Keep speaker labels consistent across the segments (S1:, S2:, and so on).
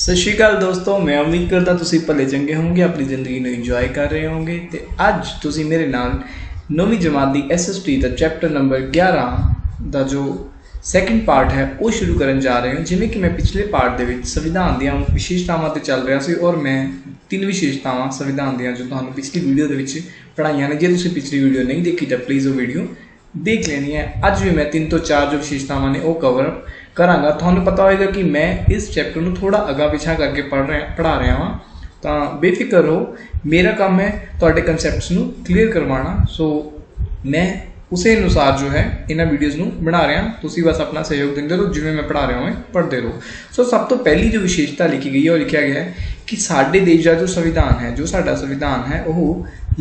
S1: ਸਤਿ ਸ਼੍ਰੀ ਅਕਾਲ ਦੋਸਤੋ, मैं उम्मीद करता ਤੁਸੀਂ ਭਲੇ ਚੰਗੇ ਹੋਵੋਗੇ, ਆਪਣੀ ਜ਼ਿੰਦਗੀ ਨੂੰ ਇੰਜੋਏ ਕਰ ਰਹੇ ਹੋਵੋਗੇ। ਤੇ ਅੱਜ ਤੁਸੀਂ ਮੇਰੇ ਨਾਲ 9ਵੀਂ ਜਮਾਤ ਦੀ SST ਦਾ ਚੈਪਟਰ ਨੰਬਰ 11 ਦਾ ਜੋ ਸੈਕਿੰਡ ਪਾर्ट है वो शुरू करन जा रहे हो। जिमें कि मैं पिछले पार्ट ਦੇ ਵਿੱਚ संविधान ਦੀਆਂ ਵਿਸ਼ੇਸ਼ਤਾਵਾਂ ਤੇ ਚੱਲ ਰਿਹਾ ਸੀ और मैं 3 ਵਿਸ਼ੇਸ਼ਤਾਵਾਂ संविधान ਦੀਆਂ जो ਤੁਹਾਨੂੰ ਪਿਛਲੀ ਵੀਡੀਓ ਦੇ ਵਿੱਚ ਪੜ੍ਹਾਈਆਂ ਨੇ। ਜੇ ਤੁਸੀਂ ਪਿਛਲੀ ਵੀਡੀਓ ਨਹੀਂ ਦੇਖੀ ਤਾਂ ਪਲੀਜ਼ ਉਹ ਵੀਡੀਓ देख लेनी है। अज भी मैं 3 तो 4 जो विशेषतावां ने वो कवर करांगा। तुहानूं पता होएगा कि मैं इस चैप्टर में थोड़ा अगा पिछा करके पढ़ा रहा हाँ, तो बेफिक्र हो, मेरा काम है तुहाडे कंसैप्ट्स नूं क्लीयर करवाना। सो मैं उस अनुसार जो है इन्हां वीडियोज़ नूं बना रहा, तुसीं बस अपना सहयोग देंदे रहो, जिवें मैं पढ़ा रहा हूँ पढ़ते रहो। सो सब तो पहली जो विशेषता लिखी गई है वो लिखा गया है कि साडे देश का जो संविधान है, जो साडा संविधान है वो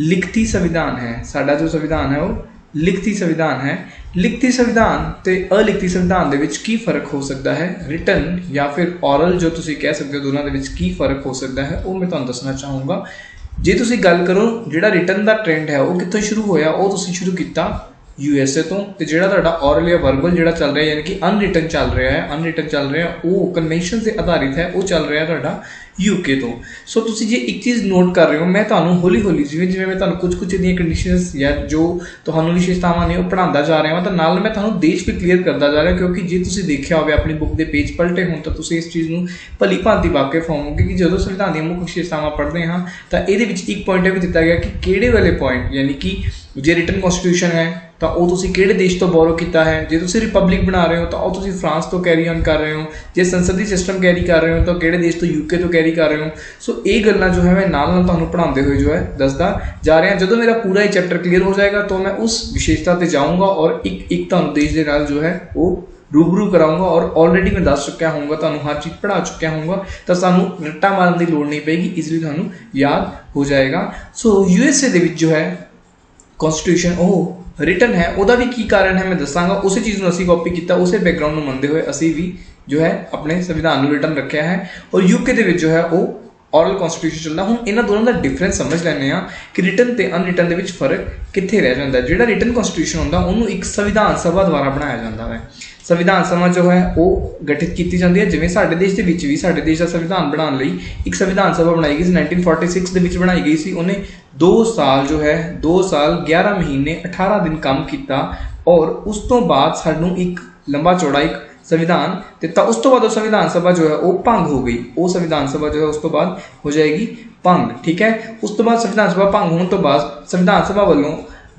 S1: लिखती संविधान है। साडा जो संविधान है वो लिखती संविधान है। लिखती संविधान ते अलिखती संविधान दे विच की फर्क हो सकता है, रिटन या फिर ऑरल जो तुसीं कह सकते हो, दोनों दे विच की फर्क हो सकता है वो मैं तुहानूं दसना चाहूँगा। जे तुसीं गल करो जिहड़ा रिटन दा ट्रेंड है वो कित्थों शुरू होया, वो तुसीं शुरू कीता USA तो, ते जिहड़ा तुहाडा ऑरल या वर्बल जिहड़ा चल रहा है यानी कि अनरिटन चल रहा है, अनरिटन चल रहा है वो कन्वेंशन से आधारित है, वो चल रहा है तुहाडा UK तो। सो तुसीं जे एक चीज़ नोट कर रहे हो, मैं तुहानूं हौली हौली जिवें जिवें मैं तुहानूं कुछ कुछ इहदियां कंडीशनस या जो तुहानूं विशेषतावां ने वो पढ़ांदा जा रहा हां, तो नाल मैं तुहानूं देश भी क्लीयर करदा जा रहा, क्योंकि जे तुसीं देखिया होवे अपनी बुक दे पेज पलटे होण तां तुसीं इस चीज़ नूं भली भांति वाकिफ होवोगे कि जदों संविधान ਦੀਆਂ मुख विशेषतावां पढ़दे हां ਤਾਂ ਇਹਦੇ ਵਿੱਚ ਇੱਕ ਪੁਆਇੰਟ ਇਹ ਵੀ ਦਿੱਤਾ ਗਿਆ ਕਿ ਕਿਹੜੇ ਵਾਲੇ ਪੁਆਇੰਟ यानी कि जे रिटन कॉन्स्टिट्यूशन है तो वो तुसी किहड़े देश तो बोरो किया है। जे तुसी रिपब्लिक बना रहे हो तो वो तुसी फ्रांस तो कैरी ऑन कर रहे हो। जे संसदीय सिस्टम कैरी कर रहे हो तो किहड़े देश तो UK तो कैरी कर रहे हो। सो ये गल्लां जो है मैं नाल नाल तुहानूं पढ़ाते हुए जो है दसदा जा रहा। जदों मेरा पूरा ये चैप्टर क्लीयर हो जाएगा तो मैं उस विशेषता पर जाऊँगा और एक तुहानूं देश के नाल जो है वो रूबरू कराऊंगा। और ऑलरेडी मैं दस चुक्या होऊंगा, तुहानूं हर चीज़ पढ़ा चुक्या होऊंगा, तो सानूं रट्टा मारन की लोड़ नहीं पेगी, इजली तुहानूं याद हो जाएगा। सो USA दे विच जो है कॉन्स्टिट्यूशन वो रिटन है, ਉਹਦਾ भी की कारण है मैं दसांगा। उस चीज़ को असीं कॉपी किया, उस बैकग्राउंड में मनते हुए असीं भी जो है अपने संविधान में रिटन रखा है। और UK दे विच जो है वो ऑरल कॉन्स्टिट्यूशन चलता। हुण इन्हां दोनों का डिफरेंस समझ लैंदे आ कि रिटन ते अनरिटन दे विच फर्क कित्थे रह जांदा है। जिहड़ा रिटन कॉन्स्टिट्यूशन हुंदा उहनूं एक संविधान सभा द्वारा बनाया जाता है। संविधान सभा जो है वो गठित की जाती है, जिवें साडे देश दे विच भी साडे देश का संविधान बनाने लई एक संविधान सभा बनाई गई सी। 1946 दे विच बनाई गई सी। उन्हें 2 साल जो है 2 साल 11 महीने 18 दिन काम किया और उस तो बाद सानूं एक लंबा चौड़ा एक संविधान दिता। उस तो बाद संविधान सभा जो है वो भंग हो गई। वो संविधान सभा जो है उस तो बाद हो जाएगी भंग, ठीक है। उस तो बाद संविधान सभा भंग होने तो बाद संविधान सभा वालों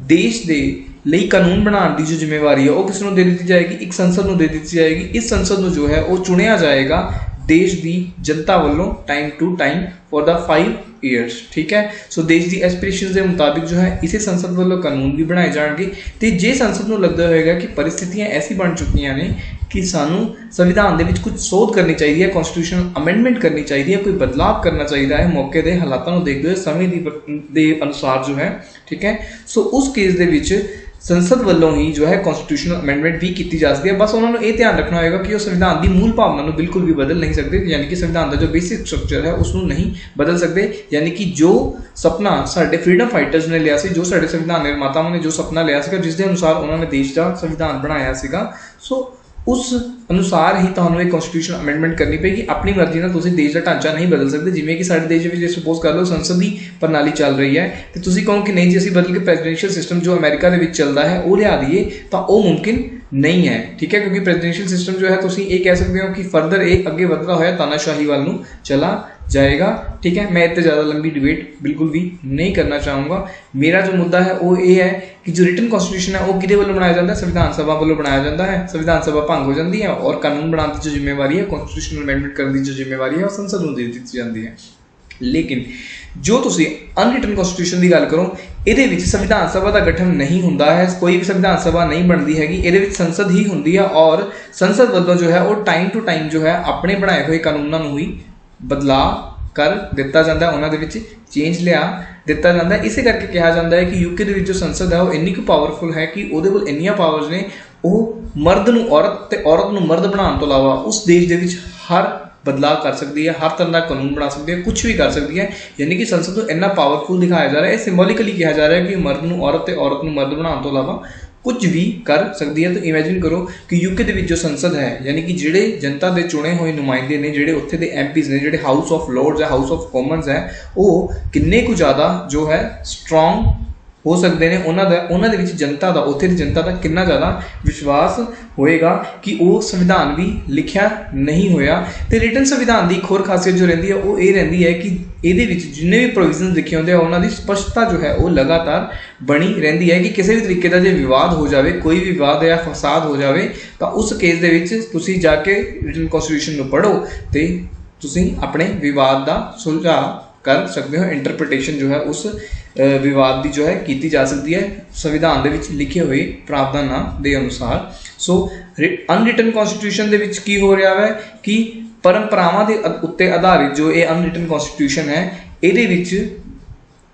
S1: देश के ਲਈ कानून बनाने की जो जिम्मेवारी है वो किस नूं दे दी जाएगी, एक संसद नूं दे दी जाएगी। इस संसद नूं जो है वो चुनिया जाएगा देश की जनता वालों time to time for the 5 years, ठीक है। सो देश की एस्पिरेशंस के मुताबिक जो है इसे संसद वालों कानून भी बनाए जाएंगे। तो जे संसद नूं लगता होएगा कि परिस्थितियां ऐसी बन चुकी ने कि सानू संविधान दे विच कुछ सोध करनी चाहिए, कॉन्स्टिट्यूशनल अमेंडमेंट करनी चाहिए, कोई बदलाव करना चाहिए है मौके के हालातों को देखते हुए समय के अनुसार जो है, ठीक है। सो उस केस दे विच संसद वालों ही जो है कॉन्स्टिट्यूशनल अमेंडमेंट भी की जा सकती है। बस उन्होंने ये ध्यान रखना होगा कि वो संविधान की मूल भावना को बिल्कुल भी बदल नहीं सकते, यानी कि संविधान का जो बेसिक स्ट्रक्चर है उसको नहीं बदल सकते। यानी कि जो सपना साडे फ्रीडम फाइटर्स ने लिया सी, जो साडे संविधान निर्माताओं ने जो सपना लिया सीगा, जिसके अनुसार उन्होंने देश का संविधान बनाया सीगा, सो उस अनुसार ही तुहानूं एक कॉन्स्टिट्यूशन अमेंडमेंट करनी पेगी। अपनी मर्जी नाल तुसीं देश का ढांचा नहीं बदल सकते। जिवें कि साडे देश में सपोज कर लो संसदी प्रणाली चल रही है तो तुसीं कहो कि नहीं जी असीं बदल के प्रेजिडेंशियल सिस्टम जो अमेरिका के विच चलता है वो लिया दीए, तो वो मुमकिन नहीं है, ठीक है। क्योंकि प्रेजिडेंशियल सिस्टम जो है तुसीं ये कह सकते हो कि फर्दर एक अगे बढ़ता होया तानाशाही वाल नूं चला जाएगा, ठीक है। मैं इतने ज़्यादा लंबी डिबेट बिल्कुल भी नहीं करना चाहूँगा। मेरा जो मुद्दा है वो ये है कि जो रिटन कॉन्स्टिट्यूशन है वो किहदे वालों बनाया जाता है, संविधान सभा वालों बनाया जाता है। संविधान सभा भंग हो जाती है और कानून बनाने की जो जिम्मेवारी है, कॉन्स्टिट्यूशनल अमेंडमेंट करने की जो जिम्मेवारी है वो संसद को दे दी जाती है। लेकिन जो तुसी अनरिटन कॉन्स्टिट्यूशन की गल करो, ये संविधान सभा का गठन नहीं होंदा है, कोई भी संविधान सभा नहीं बनती हैगी, ये संसद ही होंदी है। और संसद वालों जो है वो टाइम टू टाइम जो है अपने बनाए हुए कानूनों ही बदलाव कर दिता जाता है, उन्होंने चेंज लिया दिता जाता है। इस करके कहा जाता है कि UK जो संसद है वो इन्नी कुछ पावरफुल है कि वो इन्नियां पावर्स ने वो मर्द नूं औरत ते औरत नूं मर्द बनाने तो इलावा उस देश के हर बदलाव कर सकती है, हर तरह का कानून बना सकती है, कुछ भी कर सकती है। यानी कि संसद को इन्ना पावरफुल दिखाया जा रहा है, सिंबॉलिकली कहा जा रहा है कि मर्द नूं औरत ते औरत नूं मर्द बनाने तो इलावा कुछ भी कर सकती है। तो इमेजिन करो कि यूके ਦੇ ਵਿੱਚ जो संसद है यानी कि ਜਿਹੜੇ जनता ਦੇ चुने हुए नुमाइंदे ने, ਜਿਹੜੇ ਉੱਥੇ ਦੇ MPs ਨੇ, ਜਿਹੜੇ हाउस ऑफ लॉर्ड्स है, हाउस ऑफ कॉमन्स है, ਉਹ ਕਿੰਨੇ ਕੁ ਜ਼ਿਆਦਾ जो है स्ट्रोंग हो सकते हैं। उन्होंने जनता का, उत्थे की जनता का कितना ज़्यादा विश्वास होएगा कि वो संविधान भी लिखा नहीं होया। तो रिटन संविधान की एक होर खासियत जो रही है वो ये रही है कि ये जिन्ने भी प्रोविजन लिखे होंगे उन्होंने स्पष्टता जो है वो लगातार बनी रही है कि किसी भी तरीके का जो विवाद हो जाए, कोई भी विवाद या फसाद हो जाए, तो उस केस के जाके रिटन कॉन्स्टिट्यूशन को पढ़ो तो तुसी अपने विवाद का सुलझाव कर सकते हो। इंटरप्रिटेशन जो है उस विवाद की जो है की जा सकती है संविधान के लिखे हुए प्रावधान के अनुसार। सो अनरिटन कॉन्स्टिट्यूशन के की हो रहा है कि परंपरावां के उत्ते आधारित जो ये अनरिटन कॉन्स्टिट्यूशन है, ये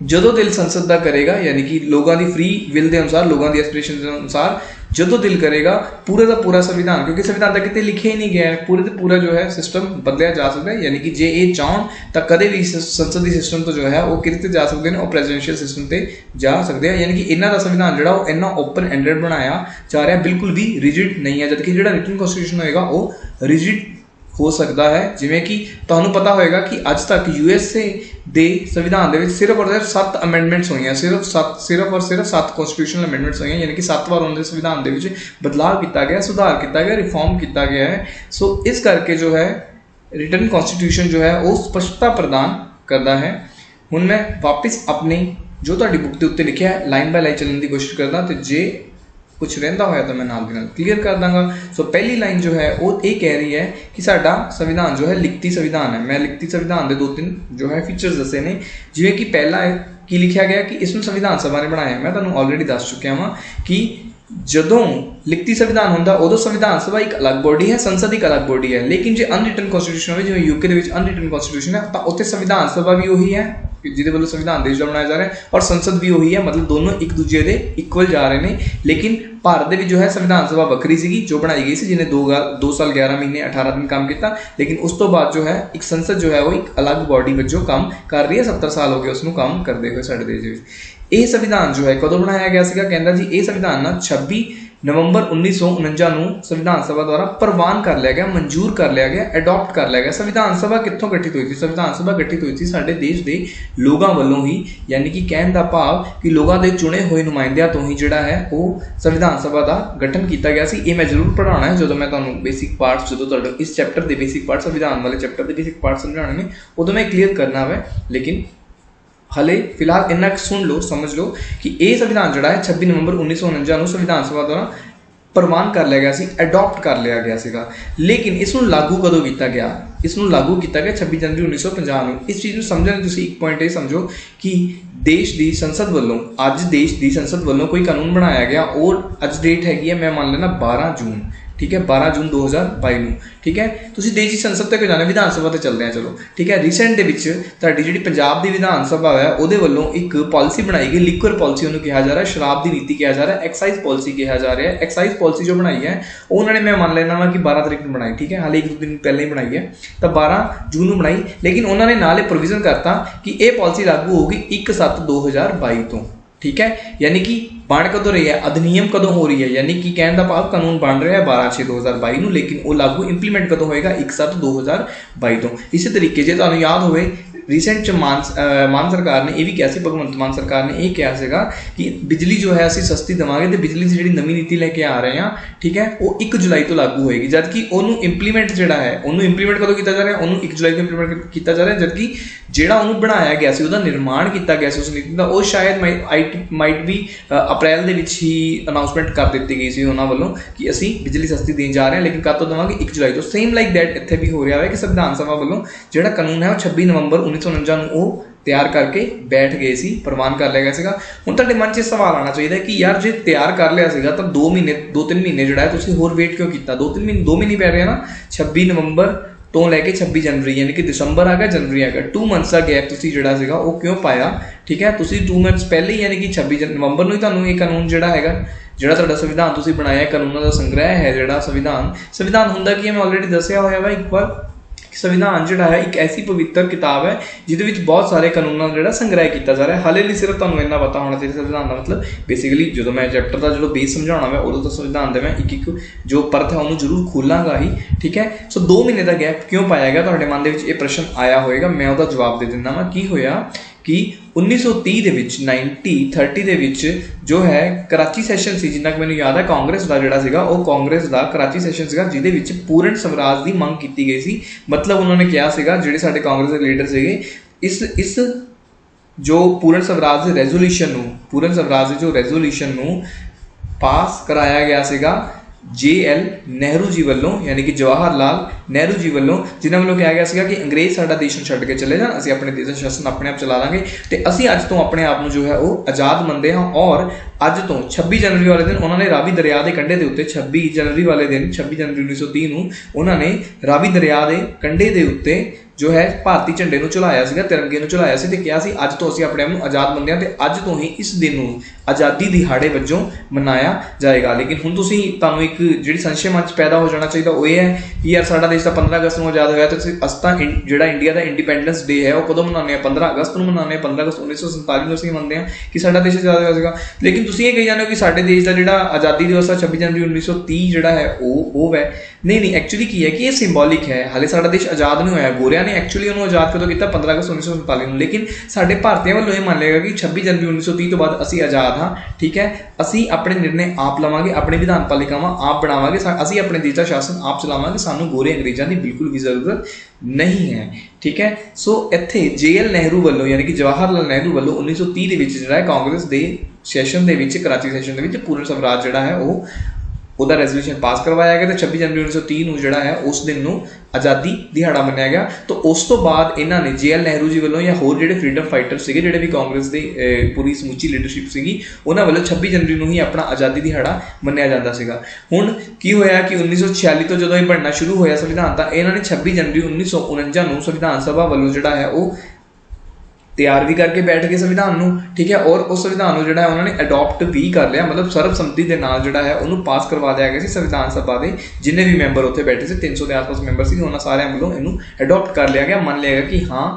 S1: जदों दिल संसद का करेगा यानी कि लोगों की फ्री विल के अनुसार, लोगों की एस्पिरेशन के अनुसार जदों दिल करेगा पूरा का पूरा संविधान, क्योंकि संविधान तक कितने लिखे ही नहीं गया है, पूरे का पूरा जो है सिस्टम बदलिया जा सकता है। यानी कि जे ये चाहन तो कदे भी संसदी सिस्टम तो जो है वो कि जा सकते हैं, और प्रेजिडेंशियल सिस्टम से जा सकते हैं। यानी कि इन्हों का संविधान जो इन्ना ओपन एंडेड बनाया जा रहा है, बिल्कुल भी रिजिड नहीं है, जबकि जो रिटन कॉन्स्टिट्यूशन होएगा वो रिजिड हो सकता है। जिमें कि तुहानूं पता होएगा कि अज तक USA के संविधान के सिर्फ और सिर्फ 7 अमेंडमेंट्स हुई हैं, सिर्फ और सिर्फ 7 कॉन्स्टिट्यूशनल अमेंडमेंट्स हुई हैं, यानी कि 7 बार उन्होंने संविधान के बदलाव किया गया, सुधार किया गया, रिफॉर्म किया गया है। सो इस करके जो है रिटन कॉन्स्टिट्यूशन जो है वो स्पष्टता प्रदान करता है। हुण मैं वापस अपनी जो तुहाडी बुक के उत्ते लिखा है लाइन बाय लाइन चलने की कोशिश करदा, तो जे कुछ रहिंदा होया तो मैं नाल दी नाल क्लीयर कर दांगा। सो पहली लाइन जो है वो ये कह रही है कि साडा संविधान जो है लिखती संविधान है। मैं लिखती संविधान के 2-3 जो है फीचर्स दसे ने, जिवें कि पहला है कि लिखा गया कि इसमें संविधान सभा ने बनाया। मैं तुहानूं ऑलरेडी दस चुकिया हाँ कि जदों लिखती संविधान होंदा उदों संविधान सभा एक अलग बॉडी है, संसद एक अलग बॉडी है। लेकिन जो अनरिटन कॉन्स्टिट्यूशन हो, जिवें यूके के अनरिटन कॉन्स्टिट्यूशन है, तो उत्थे संविधान सभा भी वही है जिहदे वल्लों संविधान देश का बनाया जा रहा है, और संसद भी वही है, मतलब दोनों एक दूजे के इक्वल जा रहे हैं। लेकिन भारत में जो है संविधान सभा वक्री सी जो बनाई गई सी, जिन्हें 2 साल 11 महीने 18 दिन काम किया। लेकिन उस तो बाद जो है एक संसद जो है वो एक अलग बॉडी वजों काम कर रही है। 70 साल हो गए उसनूं काम करते हुए साडे देश में। यह संविधान जो है कदों बनाया गया सीगा, कहंदा जी ये संविधान ना 26 नवंबर 1949 ਨੂੰ संविधान सभा द्वारा प्रवान कर लिया गया, मंजूर कर लिया गया, एडॉप्ट कर लिया गया। संविधान सभा कित्थों गठित हुई थी? संविधान सभा गठित हुई थी साडे देश के लोगों वालों ही, यानी कि कहने का भाव कि लोगों के चुने हुए नुमाइंदियां तो ही जिहड़ा है वो संविधान सभा का गठन किया गया सी। ये मैं जरूर पढ़ाना है जो मैं तुहानूं बेसिक पार्ट्स, जो तुहाडे इस चैप्टर के बेसिक पार्ट संविधान वाले चैप्टर के बेसिक पार्ट समझाने ने उदों मैं क्लीयर करना है। लेकिन हले फिलहाल इन्ना सुन लो, समझ लो कि यह संविधान जोड़ा है 26 नवंबर 1949 संविधान सभा द्वारा प्रवान कर लिया गया सी, एडॉप्ट कर लिया गया सीगा। लेकिन इसनूं लागू कदों किया गया? इसनूं लागू किया गया 26 जनवरी 1950 में। इस चीज़ को समझने तुसीं एक पॉइंट ये समझो कि देश की संसद वालों अज देश की संसद वालों कोई कानून बनाया गया, और अज डेट हैगी है मैं मान लेना 12 जून, ठीक है, 12 जून 2022 में, ठीक है। तुसीं देश की संसद तक जाने, विधान सभा तक चलते हैं, चलो ठीक है। रीसेंट के तुहाडी जिहड़ी पंजाब की विधान सभा है उहदे वल्लों एक पॉलिसी बनाई गई, लिक्वर पॉलिसी उन्होंने कहा जा रहा है, शराब की नीति कहा जा रहा है, एक्साइज पॉलिसी कहा जा रहा है। एक्साइज पॉलिसी जो बनाई है उन्होंने मैं मान लेना वा कि 12 तारीख को बनाई, ठीक है, हाले 1-2 दिन पहले ही बनाई है, तो 12 जून को बनाई। लेकिन उन्होंने नाले प्रोविजन करता कि यह पॉलिसी लागू होगी 1/7/2022 तो, ठीक है। यानी कि बन कदों रही है, अधिनियम कदों हो रही है, यानी कि कहने का भाव कानून बन रहा है 12/6/2022 में, लेकिन वो लागू इंप्लीमेंट कदों होएगा 1/7/2022 तो। इसी तरीके जे तुहानूं याद होवे रीसेंट मान सरकार ने यह भी कहा सी, भगवंत मान सरकार ने यह कहा सीगा कि बिजली जो है असीं सस्ती देवांगे, तो बिजली की जिहड़ी नवीं नीति लैके आ रहे हैं, ठीक है, वो 1 जुलाई तो लागू होएगी। जबकि उन्होंने इंप्लीमेंट जिहड़ा है उन्होंने इंप्लीमेंट कदों किया जा रहा है? उन्होंने 1 जुलाई को इंप्लीमेंट किया जा रहा है। जबकि जिहड़ा उन्होंने बनाया गया सी, उहदा निर्माण किया गया सी उस नीति का, वो शायद माइट भी अप्रैल दे विच ही अनाउंसमेंट कर दी गई सी उन्होंने वालों कि असीं बिजली सस्ती देण जा रहे हैं, लेकिन कद तो देवांगे 1 जुलाई तो। सेम लाइक दैट इत्थे भी हो रहा है कि संविधान सभा वालों जिहड़ा कानून है वो 26 नवंबर 1949 वो तैयार करके बैठ गए सी, प्रवान कर लिया गया सीगा। हुण तुहाडे मन 'ਚ सवाल आना चाहिए कि यार जे तैयार कर लिया सीगा तो 2-3 महीने जिहड़ा है तुसीं होर वेट क्यों किया? 2 महीने पै रहे हैं ना, 26 नवंबर तो लैके 26 जनवरी, यानी कि दिसंबर आ गया, जनवरी आ गया, 2 मंथ्स का गैप तुसीं जिहड़ा सीगा वो क्यों पाया? ठीक है, तुसीं 2 मंथ्स पहले ही यानी कि 26 नवंबर ਨੂੰ ਹੀ ਤੁਹਾਨੂੰ ਇਹ ਕਾਨੂੰਨ ਜਿਹੜਾ ਹੈਗਾ, ਜਿਹੜਾ ਤੁਹਾਡਾ ਸੰਵਿਧਾਨ ਤੁਸੀਂ ਬਣਾਇਆ, ਕਾਨੂੰਨਾਂ ਦਾ ਸੰਗ੍ਰਹਿ ਹੈ ਜਿਹੜਾ संविधान ਹੁੰਦਾ ਕੀ ਹੈ, मैं ऑलरेडी दसिया होया वा एक बार कि संविधान जिहड़ा है एक ऐसी पवित्र किताब है जिहदे विच बहुत सारे कानूनों का जिहड़ा संग्रह किया जा रहा है। हाले नहीं सिर्फ तुहानूं इन्ना पता होना चाहिए संविधान का मतलब बेसिकली जो मैं चैप्टर का जो बेस समझाना मैं उदों तो संविधान दे मैं एक एक जो परत है उन्होंने जरूर खोलांगा ही, ठीक है। सो 2 महीने का गैप क्यों पाया गया, तुहाडे मन दे विच ये प्रश्न आया होएगा, मैं उसका जवाब दे दिंदा वां। की होया कि 1930 ਦੇ ਵਿੱਚ 1930 ਦੇ ਵਿੱਚ जो है कराची सैशन सी, जिन्ना कि मैनूं याद है कांग्रेस का जिहड़ा सीगा वो कांग्रेस का कराची सैशन सीगा जिहदे विच पूर्ण स्वराज की मंग की गई सी। मतलब उन्होंने कहा सीगा जिहड़े साडे कांग्रेस के लीडर सीगे इस जो पूर्ण स्वराज के रेजोल्यूशन नूं पूर्ण स्वराज जो रेजोल्यूशन नूं पास कराया गया सीगा JL नेहरू जी वालों, यानी कि जवाहर लाल नेहरू जी वालों, जिन्होंने वालों कहा गया सीगा कि अंग्रेज साडा देश नूं छड्ड के चले जाण, असीं अपने देश दा शासन अपने आप चला लांगे ते असीं अज तो अपने आप नूं जो है वो आज़ाद मनदे हां। और अज तो 26 जनवरी वाले दिन उन्होंने रावी दरिया के कंढे के उत्ते 26 जनवरी वाले दिन 26 जनवरी 1930 नूं उन्होंने रावी दरिया के कंढे के उत्ते जो है भारतीय झंडे नूं झुलाया सीगा, तिरंगे नूं झुलाया सी ते कहा सी अज तो असीं अपने आप नूं आज़ाद मनदे हां ते अज तो ही इस दिन नूं आज़ादी दिहाड़े वजों मनाया जाएगा। लेकिन हुण तुसीं तुहानूं एक जिहड़ी संशय मन च पैदा हो जाना चाहिए वो ये है कि यार साडा देश तां 15 अगस्त नूं आज़ाद होया ते असीं तां जिहड़ा इंडिया का इंडिपेंडेंस डे है वो कदों मनाउने आ 15 अगस्त नूं मनाउने आ, 15 अगस्त 1947 नूं असीं मनदे हां कि साडा देश आज़ाद होया सीगा। लेकिन तुसीं ये कही जांदे हो कि साडे देश का जिहड़ा आज़ादी दिवस है 26 जनवरी 1930 जिहड़ा है वो है नहीं एक्चुअली की है कि ये सिंबॉलिक है। हाले साडा देश आज़ाद नहीं होया, गोरियां ने एक्चुअली उन्होंने आज़ाद कदों किया 15 अगस्त 1947 नूं, लेकिन साडे भारतीय वालों ये मान लेगा कि 26 जनवरी 1930 तो बाद असीं आज़ाद हाँ, ठीक है। असीं अपने निर्णय आप लवांगे, अपनी विधान पालिकावां आप बनावांगे, असीं अपने देश का शासन आप चलावांगे, सानूं गोरे अंग्रेज़ां की बिल्कुल भी जरूरत नहीं है, ठीक है। सो इत्थे JL नेहरू वालों यानी कि जवाहर लाल नेहरू वालों 1930 ਦੇ ਵਿੱਚ ਜਿਹੜਾ कांग्रेस के सैशन ਦੇ ਵਿੱਚ कराची सैशन ਦੇ ਵਿੱਚ पूर्ण स्वराज ਜਿਹੜਾ है वो ਉਹਦਾ ਰੈਜ਼ੋਲੂਸ਼ਨ ਪਾਸ ਕਰਵਾਇਆ ਗਿਆ ਤੇ 26 ਜਨਵਰੀ 1930 ਨੂੰ ਜਿਹੜਾ ਹੈ ਉਸ ਦਿਨ ਨੂੰ ਆਜ਼ਾਦੀ ਦਿਹਾੜਾ ਮੰਨਿਆ ਗਿਆ। ਤਾਂ ਉਸ ਤੋਂ ਬਾਅਦ ਇਹਨਾਂ ਨੇ JL ਨਹਿਰੂ ਜੀ ਵੱਲੋਂ ਜਾਂ ਹੋਰ ਜਿਹੜੇ ਫਰੀडम ਫਾਈਟਰ ਸੀਗੇ ਜਿਹੜੇ ਵੀ ਕਾਂਗਰਸ ਦੇ ਪੂਰੀ ਸਮੁੱਚੀ ਲੀਡਰਸ਼ਿਪ ਸੀਗੀ ਉਹਨਾਂ ਵੱਲੋਂ 26 ਜਨਵਰੀ ਨੂੰ ਹੀ ਆਪਣਾ ਆਜ਼ਾਦੀ ਦਿਹਾੜਾ ਮੰਨਿਆ ਜਾਂਦਾ ਸੀਗਾ। ਹੁਣ ਕੀ ਹੋਇਆ ਕਿ 1946 ਤੋਂ ਜਦੋਂ ਇਹ ਬਣਨਾ ਸ਼ੁਰੂ ਹੋਇਆ ਸੰਵਿਧਾਨ ਤਾਂ ਇਹਨਾਂ ਨੇ 26 ਜਨਵਰੀ 1949 ਨੂੰ ਸੰਵਿਧਾਨ ਸਭਾ ਵੱਲੋਂ ਜਿਹੜਾ ਹੈ ਉਹ तैयार भी करके बैठ गए संविधान नूं, ठीक है। और उस संविधान नूं जिहड़ा उन्होंने अडॉप्ट भी कर लिया, मतलब सर्वसम्मति के नाल जिहड़ा है उन्होंने पास करवा दिया गया सी। संविधान सभा के जिन्ने भी मैंबर उत्थे बैठे थे 300 के आस पास मैंबर सी, उन्होंने सारे वालों इनू अडॉप्ट कर लिया गया, मान लिया गया कि हाँ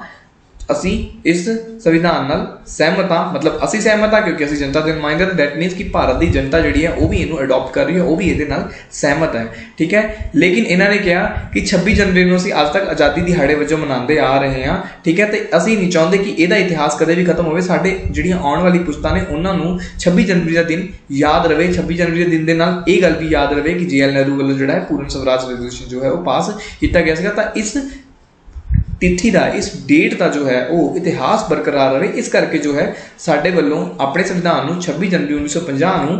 S1: असी इस संविधान नाल सहमत हाँ, मतलब असी सहमत हाँ क्योंकि असी जनता के नुमाइंदे हैं। दैट मीनस कि भारत की जनता जी है वो भी इनू अडॉप्ट कर रही है, वो भी ये सहमत है, ठीक है। लेकिन इन्होंने कहा कि 26 जनवरी को अज तक आज़ादी दिहाड़े वजों मनाते आ रहे हैं, ठीक है। तो असी नहीं चाहते कि यदा इतिहास कदे भी खत्म हो, साडे जिहड़ियां आउण वाली पुश्तां ने उन्होंने 26 जनवरी का दिन याद रहे। 26 जनवरी के दिन के नाल ये गल भी याद रहे कि JL नेहरू वालों जिहड़ा है पूर्ण स्वराज रेजोल्यूशन जो है वो पास किया गया सीगा। तां इस तिथि का इस डेट का जो है वो इतिहास बरकरार रहे, इस करके जो है साडे वालों अपने संविधान नूं 26 जनवरी 1950 नूं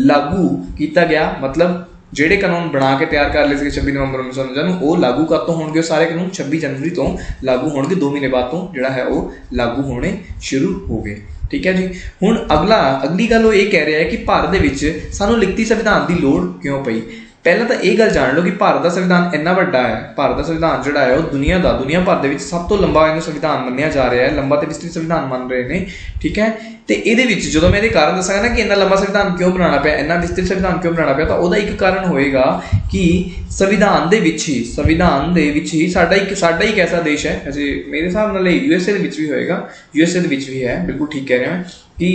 S1: लागू किया गया। मतलब ਜਿਹੜੇ ਕਾਨੂੰਨ बना के तैयार कर ले 26 नवंबर 1949 ਨੂੰ ਉਹ लागू कद तो होणगे, सारे कानून 26 जनवरी तो लागू होणगे, 2 महीने बाद तो जिहड़ा है वो लागू होने शुरू हो गए, ठीक है जी। हुण अगली गल वो ये कह रहा है कि भारत दे विच सानूं लिखती संविधान की लोड़ क्यों पई। पहला तो यह गल जान लो कि भारत का संविधान इन्ना वड्डा है, भारत का संविधान जोड़ा है वो दुनिया भर के सब तो लंबा इन्हू संविधान मन्निया जा रहा है, लंबा तो विस्तृत संविधान मान रहे हैं, ठीक है। तो ये जो मैं ये कारण दसांगा ना कि इन्ना लंबा संविधान क्यों बनाना पाया, इन्ना विस्तृत संविधान क्यों बनाना पाया, तो वह एक कारण होएगा कि संविधान ही साडा एक ऐसा देश है, अजे मेरे हिसाब नाल USA भी होएगा, USA भी है, बिल्कुल ठीक कह रहे हैं कि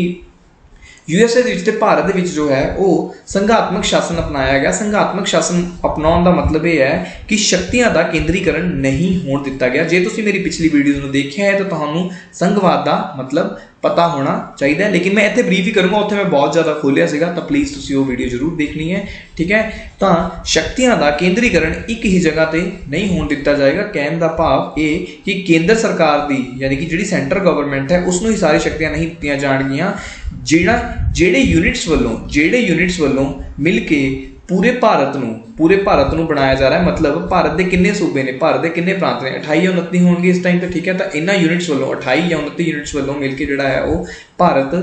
S1: USA के भारत के जो है वो संघात्मक शासन अपनाया गया। संघात्मक शासन अपनाने का मतलब ये है कि शक्तियां का केंद्रीकरण नहीं होने दिता गया। जे तुसीं मेरी पिछली वीडियो में देखा है तो तुहानूं संघवाद का मतलब पता होना चाहिए, लेकिन मैं इत्थे ब्रीफ ही करूँगा, उत्थे मैं बहुत ज़्यादा खोलिया सीगा, तो प्लीज़ तुसीं वो वीडियो जरूर देखनी है, ठीक है। तो शक्तियां का केंद्रीकरण एक ही जगह पर नहीं होने दिता जाएगा। कहने का भाव ये कि केंद्र सरकार की यानी कि जिहड़ी सेंट्रल गवर्नमेंट है उसनूं ही सारी शक्तियां नहीं दित्तियां जाणगियां। ਜਿਹੜੇ यूनिट्स वालों मिल के पूरे भारत नूं बनाया जा रहा है। मतलब भारत के किन्ने सूबे ने, भारत के किन्ने प्रांत ने, 28 या 29 होंगे इस टाइम पे, ठीक है। तो इन्हां यूनिट्स वालों 28 या 29 यूनिट्स वालों मिल के जिहड़ा है वो भारत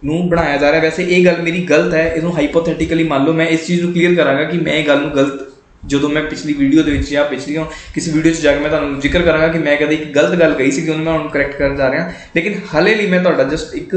S1: नूं बनाया जा रहा है। वैसे ये गल मेरी गलत है, इसनूं हाइपोथेटिकली मान लो, मैं इस चीज़ को क्लीयर करांगा कि मैं गल नूं गलत ਜਦੋਂ मैं पिछली वीडियो ਦੇ ਵਿੱਚ ਜਾਂ ਪਿਛਲੀਆਂ ਕਿਸੇ ਵੀਡੀਓ 'ਚ ਜਾ ਕੇ ਮੈਂ ਤੁਹਾਨੂੰ ਜ਼ਿਕਰ ਕਰਾਂਗਾ ਕਿ ਮੈਂ ਕਦੇ ਇੱਕ ਗਲਤ ਗੱਲ ਕਹੀ ਸੀ ਕਿ ਉਹਨੂੰ ਮੈਂ ਹੁਣ ਕਰੈਕਟ ਕਰਨ ਜਾ ਰਿਹਾ, ਲੇਕਿਨ ਹਲੇ ਲਈ ਮੈਂ ਤੁਹਾਡਾ ਜਸਟ ਇੱਕ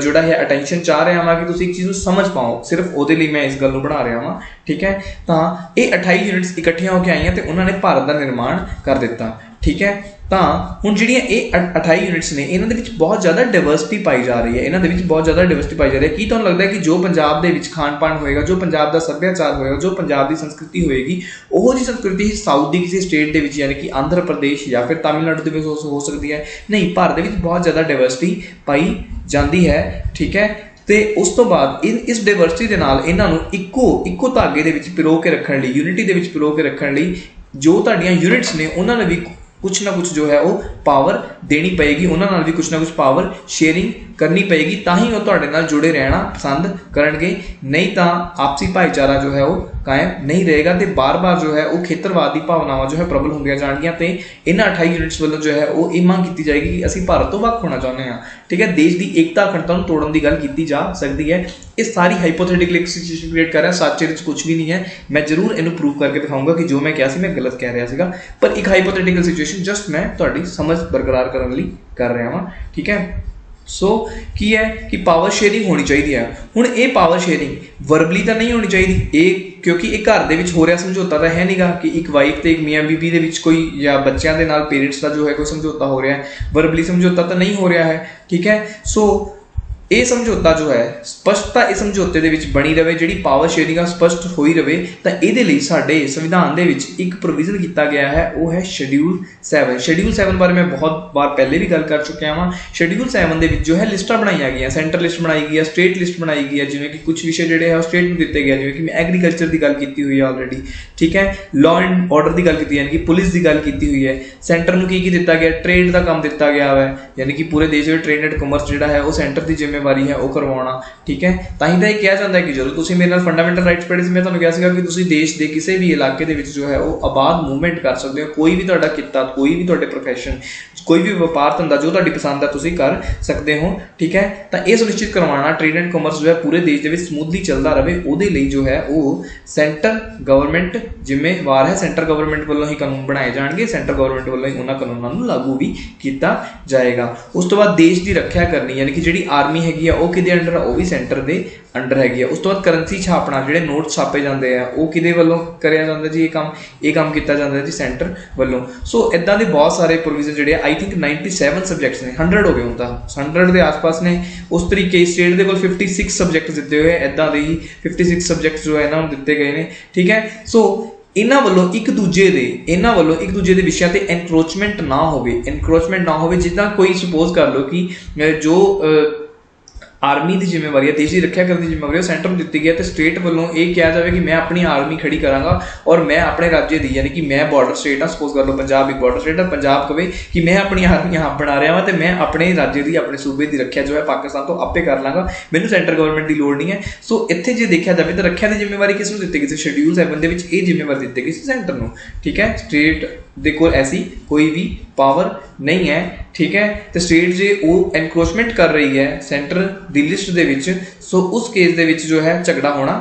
S1: ਜਿਹੜਾ ਹੈ ਅਟੈਂਸ਼ਨ ਚਾਹ ਰਿਹਾ ਹਾਂ ਕਿ ਤੁਸੀਂ ਇੱਕ ਚੀਜ਼ ਨੂੰ ਸਮਝ ਪਾਓ, ਸਿਰਫ ਉਹਦੇ ਲਈ ਮੈਂ ਇਸ ਗੱਲ ਨੂੰ ਬਣਾ ਰਿਹਾ ਹਾਂ। ਠੀਕ ਹੈ, ਤਾਂ ਇਹ 28 ਯੂਨਿਟਸ ਇਕੱਠੀਆਂ ਹੋ ਕੇ ਆਈਆਂ ਤੇ ਉਹਨਾਂ ਨੇ ਭਾਰਤ ਦਾ ਨਿਰਮਾਣ ਕਰ ਦਿੱਤਾ। ਠੀਕ ਹੈ, ਤਾਂ ਹੁਣ ਜਿਹੜੀਆਂ ਇਹ 28 ਯੂਨਿਟਸ ਨੇ ਇਹਨਾਂ ਦੇ ਵਿੱਚ ਬਹੁਤ ਜ਼ਿਆਦਾ ਡਾਇਵਰਸਿਟੀ ਪਾਈ ਜਾ ਰਹੀ ਹੈ, ਇਹਨਾਂ ਦੇ ਵਿੱਚ ਬਹੁਤ ਜ਼ਿਆਦਾ ਡਾਇਵਰਸਿਟੀ ਪਾਈ ਜਾ ਰਹੀ ਹੈ। ਕੀ ਤੁਹਾਨੂੰ ਲੱਗਦਾ ਹੈ ਕਿ ਜੋ ਪੰਜਾਬ ਦੇ ਵਿੱਚ ਖਾਣ ਪਾਣ ਹੋਏਗਾ, ਜੋ ਪੰਜਾਬ ਦਾ ਸੱਭਿਆਚਾਰ ਹੋਏਗਾ, ਜੋ ਪੰਜਾਬ ਦੀ ਸੰਸਕ੍ਰਿਤੀ ਹੋਏਗੀ, ਉਹੋ ਜਿਹੀ ਸੰਸਕ੍ਰਿਤੀ ਸਾਊਥ ਦੀ ਕਿਸੇ ਸਟੇਟ ਦੇ ਵਿੱਚ ਯਾਨੀ ਕਿ ਆਂਧਰਾ ਪ੍ਰਦੇਸ਼ ਜਾਂ ਫਿਰ ਤਾਮਿਲਨਾਡੂ ਦੇ ਵਿੱਚ ਹੋ ਸਕਦੀ ਹੈ? ਨਹੀਂ, ਭਾਰਤ ਦੇ ਵਿੱਚ ਬਹੁਤ ਜ਼ਿਆਦਾ ਡਾਇਵਰਸਿਟੀ ਪਾਈ ਜਾਂਦੀ ਹੈ। ਠੀਕ ਹੈ, ਤੇ ਉਸ ਤੋਂ ਬਾਅਦ ਇਸ ਡਾਇਵਰਸਿਟੀ ਦੇ ਨਾਲ ਇਹਨਾਂ ਨੂੰ ਇੱਕੋ ਧਾਗੇ ਦੇ ਵਿੱਚ ਪਿਰੋ ਕੇ ਰੱਖਣ ਲਈ, ਯੂਨਿਟੀ ਦੇ ਵਿੱਚ ਪਿਰੋ ਕੇ ਰੱਖਣ ਲਈ ਜੋ ਤੁਹਾਡੀਆਂ ਯੂਨਿਟਸ ਨੇ ਉਹਨਾਂ ਨੇ ਵੀ कुछ ना कुछ जो है वो पावर देनी पएगी, उन्होंने भी कुछ ना कुछ पावर शेयरिंग करनी पएगी, ताही वो तुहाडे नाल जुड़े रहना पसंद करनगे, नहीं तो आपसी भाईचारा जो है वो कायम नहीं रहेगा तो बार बार जो है वो खेतरवाद की भावनावां जो है प्रबल होंदियां जाणगियां ते इन्हां 28 यूनिट्स वालों जो है वो ये मांग की जाएगी कि असीं भारत तो ਵੱਖ होना चाहुंदे हां। ठीक है, देश की एकता अखंडता नूं तोड़न की गल की जा सकती है। ये सारी हाइपोथेटिकल एक सिचुएशन क्रिएट कर रहा है, सच इहदे कुछ भी नहीं है। मैं जरूर इन्हूं प्रूव करके दिखाऊंगा कि जो मैं कहा सी मैं गलत कह रहा सीगा, पर एक हाइपोथेटिकल सिचुएशन जस्ट मैं तुहाडी समझ बरकरार करने लई कर रहा हां। ठीक है, सो की है कि पावर शेयरिंग होनी चाहिए है। हुण ये पावर शेयरिंग वर्बली तो नहीं होनी चाहिए, ये क्योंकि ये घर दे विच हो रहा समझौता तो है नहीं गा कि एक वाइफ तो एक मियाँ बीबी दे विच कोई या बच्चों के नाल पेरेंट्स का जो है कोई समझौता हो रहा है, वर्बली समझौता तो नहीं हो रहा है। ठीक है, सो ਇਹ ਸਮਝੌਤਾ ਜੋ ਹੈ ਸਪਸ਼ਟਤਾ ਇਸ ਸਮਝੌਤੇ ਦੇ ਵਿੱਚ ਬਣੀ ਰਵੇ, ਜਿਹੜੀ ਪਾਵਰ ਸ਼ੇਅਰਿੰਗ ਆ ਸਪਸ਼ਟ ਹੋਈ ਰਵੇ, ਤਾਂ ਇਹਦੇ ਲਈ ਸਾਡੇ ਸੰਵਿਧਾਨ ਦੇ ਵਿੱਚ ਇੱਕ ਪ੍ਰੋਵੀਜ਼ਨ ਕੀਤਾ ਗਿਆ ਹੈ, ਉਹ ਹੈ ਸ਼ੈਡਿਊਲ 7। ਸ਼ੈਡਿਊਲ 7 ਬਾਰੇ ਮੈਂ ਬਹੁਤ ਵਾਰ ਪਹਿਲੇ ਵੀ ਗੱਲ ਕਰ ਚੁੱਕਿਆ ਹਾਂ। ਸ਼ੈਡਿਊਲ 7 ਦੇ ਵਿੱਚ ਜੋ ਹੈ ਲਿਸਟਾਂ ਬਣਾਈਆਂ ਗਈਆਂ, ਸੈਂਟਰ ਲਿਸਟ ਬਣਾਈ ਗਈ ਹੈ, ਸਟੇਟ ਲਿਸਟ ਬਣਾਈ ਗਈ ਹੈ, ਜਿਵੇਂ ਕਿ ਕੁਝ ਵਿਸ਼ੇ ਜਿਹੜੇ ਹੈ ਉਹ ਸਟੇਟ ਨੂੰ ਦਿੱਤੇ ਗਏ, ਜਿਵੇਂ ਕਿ ਮੈਂ ਐਗਰੀਕਲਚਰ ਦੀ ਗੱਲ ਕੀਤੀ ਹੋਈ ਹੈ ਆਲਰੇਡੀ। ਠੀਕ ਹੈ, ਲਾਅ ਐਂਡ ਆਰਡਰ ਦੀ ਗੱਲ ਕੀਤੀ, ਯਾਨੀ ਕਿ ਪੁਲਿਸ ਦੀ ਗੱਲ ਕੀਤੀ ਹੋਈ ਹੈ। ਸੈਂਟਰ ਨੂੰ ਕੀ ਦਿੱਤਾ ਗਿਆ? ਟ੍ਰੇਡ ਦਾ ਕੰਮ ਦਿੱਤਾ ਗਿਆ ਹੈ, ਯਾਨੀ ਕਿ ਪੂਰੇ ਦੇਸ਼ ਵਿੱਚ ਟ੍ਰੇਡ ਐਂਡ ਕਮਰਸ ਜਿਹੜਾ ਹੈ ਉਹ ਸੈਂਟਰ ਦੀ ਜ਼ਿੰਮੇਵਾਰੀ ਹੈ ਉਹ ਕਰਵਾਉਣਾ। ठीक है, ताही ਤਾਂ ਇਹ ਕਿਹਾ ਜਾਂਦਾ ਹੈ ਕਿ ਜਦੋਂ ਤੁਸੀਂ ਮੇਰੇ ਨਾਲ ਫੰਡਾਮੈਂਟਲ ਰਾਈਟਸ ਪੜ੍ਹੇ ਸੀ, ਮੈਂ ਤੁਹਾਨੂੰ ਕਿਹਾ ਸੀਗਾ ਕਿ ਤੁਸੀਂ ਦੇਸ਼ ਦੇ ਕਿਸੇ ਵੀ ਇਲਾਕੇ ਦੇ ਵਿੱਚ ਜੋ ਹੈ ਉਹ ਆਬਾਦ ਮੂਵਮੈਂਟ ਕਰ ਸਕਦੇ ਹੋ, ਕੋਈ ਵੀ ਤੁਹਾਡਾ ਕਿੱਤਾ, ਕੋਈ ਵੀ ਤੁਹਾਡੇ ਪ੍ਰੋਫੈਸ਼ਨ, ਕੋਈ ਵੀ ਵਪਾਰ ਧੰਦਾ ਜੋ ਤੁਹਾਡੀ ਪਸੰਦ ਦਾ ਤੁਸੀਂ ਕਰ ਸਕਦੇ ਹੋ। ਠੀਕ ਹੈ, ਤਾਂ ਇਹ ਸੁਨਿਸ਼ਚਿਤ ਕਰਵਾਉਣਾ ਟ੍ਰੇਡ ਐਂਡ ਕਮਰਸ ਜੋ ਹੈ ਪੂਰੇ ਦੇਸ਼ ਦੇ ਵਿੱਚ ਸਮੂਥਲੀ ਚੱਲਦਾ ਰਹੇ, ਉਹਦੇ ਲਈ ਜੋ ਹੈ ਉਹ ਸੈਂਟਰ ਗਵਰਨਮੈਂਟ ਜ਼ਿੰਮੇਵਾਰ ਹੈ। ਸੈਂਟਰ ਗਵਰਨਮੈਂਟ ਵੱਲੋਂ ਹੀ ਕਾਨੂੰਨ ਬਣਾਏ ਜਾਣਗੇ, ਸੈਂਟਰ ਗਵਰਨਮੈਂਟ ਵੱਲੋਂ ਹੀ ਉਹਨਾਂ ਕਾਨੂੰਨਾਂ ਨੂੰ ਲਾਗੂ ਵੀ ਕੀਤਾ ਜਾਏਗਾ। ਉਸ ਤੋਂ ਬਾਅਦ ਦੇਸ਼ ਦੀ ਰੱਖਿਆ ਕਰਨੀ, ਯਾਨੀ ਕਿ ਜਿਹੜੀ ਆਰਮੀ ਹੈਗੀ ਆ ਉਹ ਕਿਹਦੇ ਅੰਡਰ ਆ? ਉਹ ਵੀ ਸੈਂਟਰ ਦੇ ਅੰਡਰ ਹੈਗੀ ਆ। ਉਸ ਤੋਂ ਬਾਅਦ ਕਰੰਸੀ ਛਾਪਣਾ, ਜਿਹੜੇ ਨੋਟ ਛਾਪੇ ਜਾਂਦੇ ਆ ਉਹ ਕਿਹਦੇ ਵੱਲੋਂ ਕਰਿਆ ਜਾਂਦਾ ਜੀ? ਇਹ ਕੰਮ ਕੀਤਾ ਜਾਂਦਾ ਜੀ ਸੈਂਟਰ ਵੱਲੋਂ। ਸੋ ਇਦਾਂ ਦੇ ਬਹੁਤ ਸਾਰੇ ਪ੍ਰੋਵੀਜ਼ਨ ਜਿਹੜੇ ਆ, ਆਈ ਥਿੰਕ 97 ਸਬਜੈਕਟਸ ਨੇ, 100 ਹੋ ਗਏ ਹੁਣ ਤਾਂ, 100 ਦੇ ਆਸ-ਪਾਸ ਨੇ। ਉਸ ਤਰੀਕੇ ਸਟੇਟ ਦੇ ਕੋਲ 56 ਸਬਜੈਕਟ ਦਿੱਤੇ ਹੋਏ, ਇਦਾਂ ਦੇ ਹੀ 56 ਸਬਜੈਕਟਸ ਜੋ ਹੈ ਇਹਨਾਂ ਨੂੰ ਦਿੱਤੇ ਗਏ ਨੇ। ਠੀਕ ਹੈ, ਸੋ ਇਹਨਾਂ ਵੱਲੋਂ ਇੱਕ ਦੂਜੇ ਦੇ ਵਿਸ਼ਿਆਂ ਤੇ ਐਨਕਰੋਚਮੈਂਟ ਨਾ ਹੋਵੇ। ਜਿੱਦਾਂ ਕੋਈ ਸਪੋਜ਼ ਕਰ ਲਓ ਕਿ ਜੋ ਆਰਮੀ ਦੀ ਜ਼ਿੰਮੇਵਾਰੀ ਹੈ, ਦੇਸ਼ ਦੀ ਰੱਖਿਆ ਕਰਨ ਦੀ ਜ਼ਿੰਮੇਵਾਰੀ ਉਹ ਸੈਂਟਰ ਨੂੰ ਦਿੱਤੀ ਗਈ ਹੈ, ਤੇ ਸਟੇਟ ਵੱਲੋਂ ਇਹ ਕਿਹਾ ਜਾਵੇ ਕਿ ਮੈਂ ਆਪਣੀ ਆਰਮੀ ਖੜੀ ਕਰਾਂਗਾ ਔਰ ਮੈਂ ਆਪਣੇ ਰਾਜ ਦੀ, ਯਾਨੀ ਕਿ ਮੈਂ ਬਾਰਡਰ ਸਟੇਟ ਆ, ਸਪੋਜ਼ ਕਰ ਲਓ ਪੰਜਾਬ ਇੱਕ ਬਾਰਡਰ ਸਟੇਟ ਹੈ, ਪੰਜਾਬ ਕਵੇ ਕਿ ਮੈਂ ਆਪਣੀ ਆਰਮੀ यहाँ ਬਣਾ ਰਿਹਾ ਵਾਂ ਤੇ ਮੈਂ ਆਪਣੇ ਰਾਜ ਦੀ, ਆਪਣੇ ਸੂਬੇ ਦੀ ਰੱਖਿਆ ਜੋ ਹੈ ਪਾਕਿਸਤਾਨ ਤੋਂ ਆਪੇ ਕਰ ਲਾਂਗਾ, ਮੈਨੂੰ ਸੈਂਟਰ ਗਵਰਨਮੈਂਟ ਦੀ ਲੋੜ ਨਹੀਂ ਹੈ। ਸੋ ਇੱਥੇ ਜੇ ਦੇਖਿਆ ਜਾਵੇ ਤਾਂ ਰੱਖਿਆ ਦੀ ਜ਼ਿੰਮੇਵਾਰੀ ਕਿਸ ਨੂੰ ਦਿੱਤੀ ਗਈ ਸੀ? ਸ਼ੈਡਿਊਲ 7 ਦੇ ਵਿੱਚ ਇਹ ਜ਼ਿੰਮੇਵਾਰੀ ਦਿੱਤੀ ਗਈ ਸੀ ਸੈਂਟਰ ਨੂੰ। ਠੀਕ ਹੈ, ਸਟੇਟ ਦੇ ਕੋਲ ਐਸੀ ਕੋਈ ਵੀ ਪਾਵਰ ਨਹੀਂ ਹੈ। ਠੀਕ ਹੈ, ਤੇ ਸਟੇਟ ਜੇ ਉਹ ਐਨਕਰੋਚਮੈਂਟ ਕਰ ਰਹੀ ਹੈ ਸੈਂਟਰ ਦੀ ਲਿਸਟ ਦੇ ਵਿੱਚ, ਸੋ ਉਸ ਕੇਸ ਦੇ ਵਿੱਚ ਜੋ ਹੈ ਝਗੜਾ ਹੋਣਾ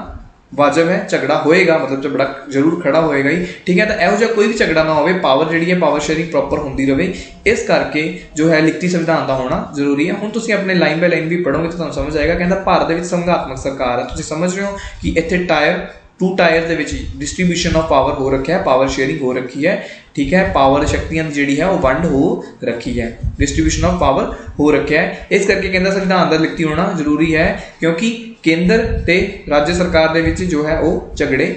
S1: ਵਾਜਬ ਹੈ, ਝਗੜਾ ਹੋਏਗਾ, ਮਤਲਬ ਝਗੜਾ ਜ਼ਰੂਰ ਖੜਾ ਹੋਏਗਾ ਹੀ। ਠੀਕ ਹੈ, ਤਾਂ ਇਹੋ ਜਿਹਾ ਕੋਈ ਵੀ ਝਗੜਾ ਨਾ ਹੋਵੇ, ਪਾਵਰ ਜਿਹੜੀ ਹੈ ਪਾਵਰ ਸ਼ੇਅਰਿੰਗ ਪ੍ਰੋਪਰ ਹੁੰਦੀ ਰਹੇ, ਇਸ ਕਰਕੇ ਜੋ ਹੈ ਲਿਖਤੀ ਸੰਵਿਧਾਨ ਦਾ ਹੋਣਾ ਜ਼ਰੂਰੀ ਹੈ। ਹੁਣ ਤੁਸੀਂ ਆਪਣੇ ਲਾਈਨ ਬਾਈ ਲਾਈਨ ਵੀ ਪੜ੍ਹੋਗੇ ਤਾਂ ਤੁਹਾਨੂੰ ਸਮਝ ਆਏਗਾ। ਕਹਿੰਦਾ ਭਾਰਤ ਦੇ ਵਿੱਚ ਸੰਘਾਤਮਕ ਸਰਕਾਰ ਹੈ। ਤੁਸੀਂ ਸਮਝ ਰਹੇ ਹੋ ਕਿ ਇੱਥੇ टू टायर ਦੇ ਵਿੱਚ डिस्ट्रीब्यूशन ऑफ पावर हो रखा है, पावर शेयरिंग हो रखी है। ठीक है, पावर शक्तियां ਜਿਹੜੀ है वो वंड हो रखी है, डिस्ट्रीब्यूशन ऑफ पावर हो रखा है। इस करके कहता संविधान का लिखती होना जरूरी है, क्योंकि केंद्र ते राज्य सरकार ਦੇ ਵਿੱਚ जो है वो झगड़े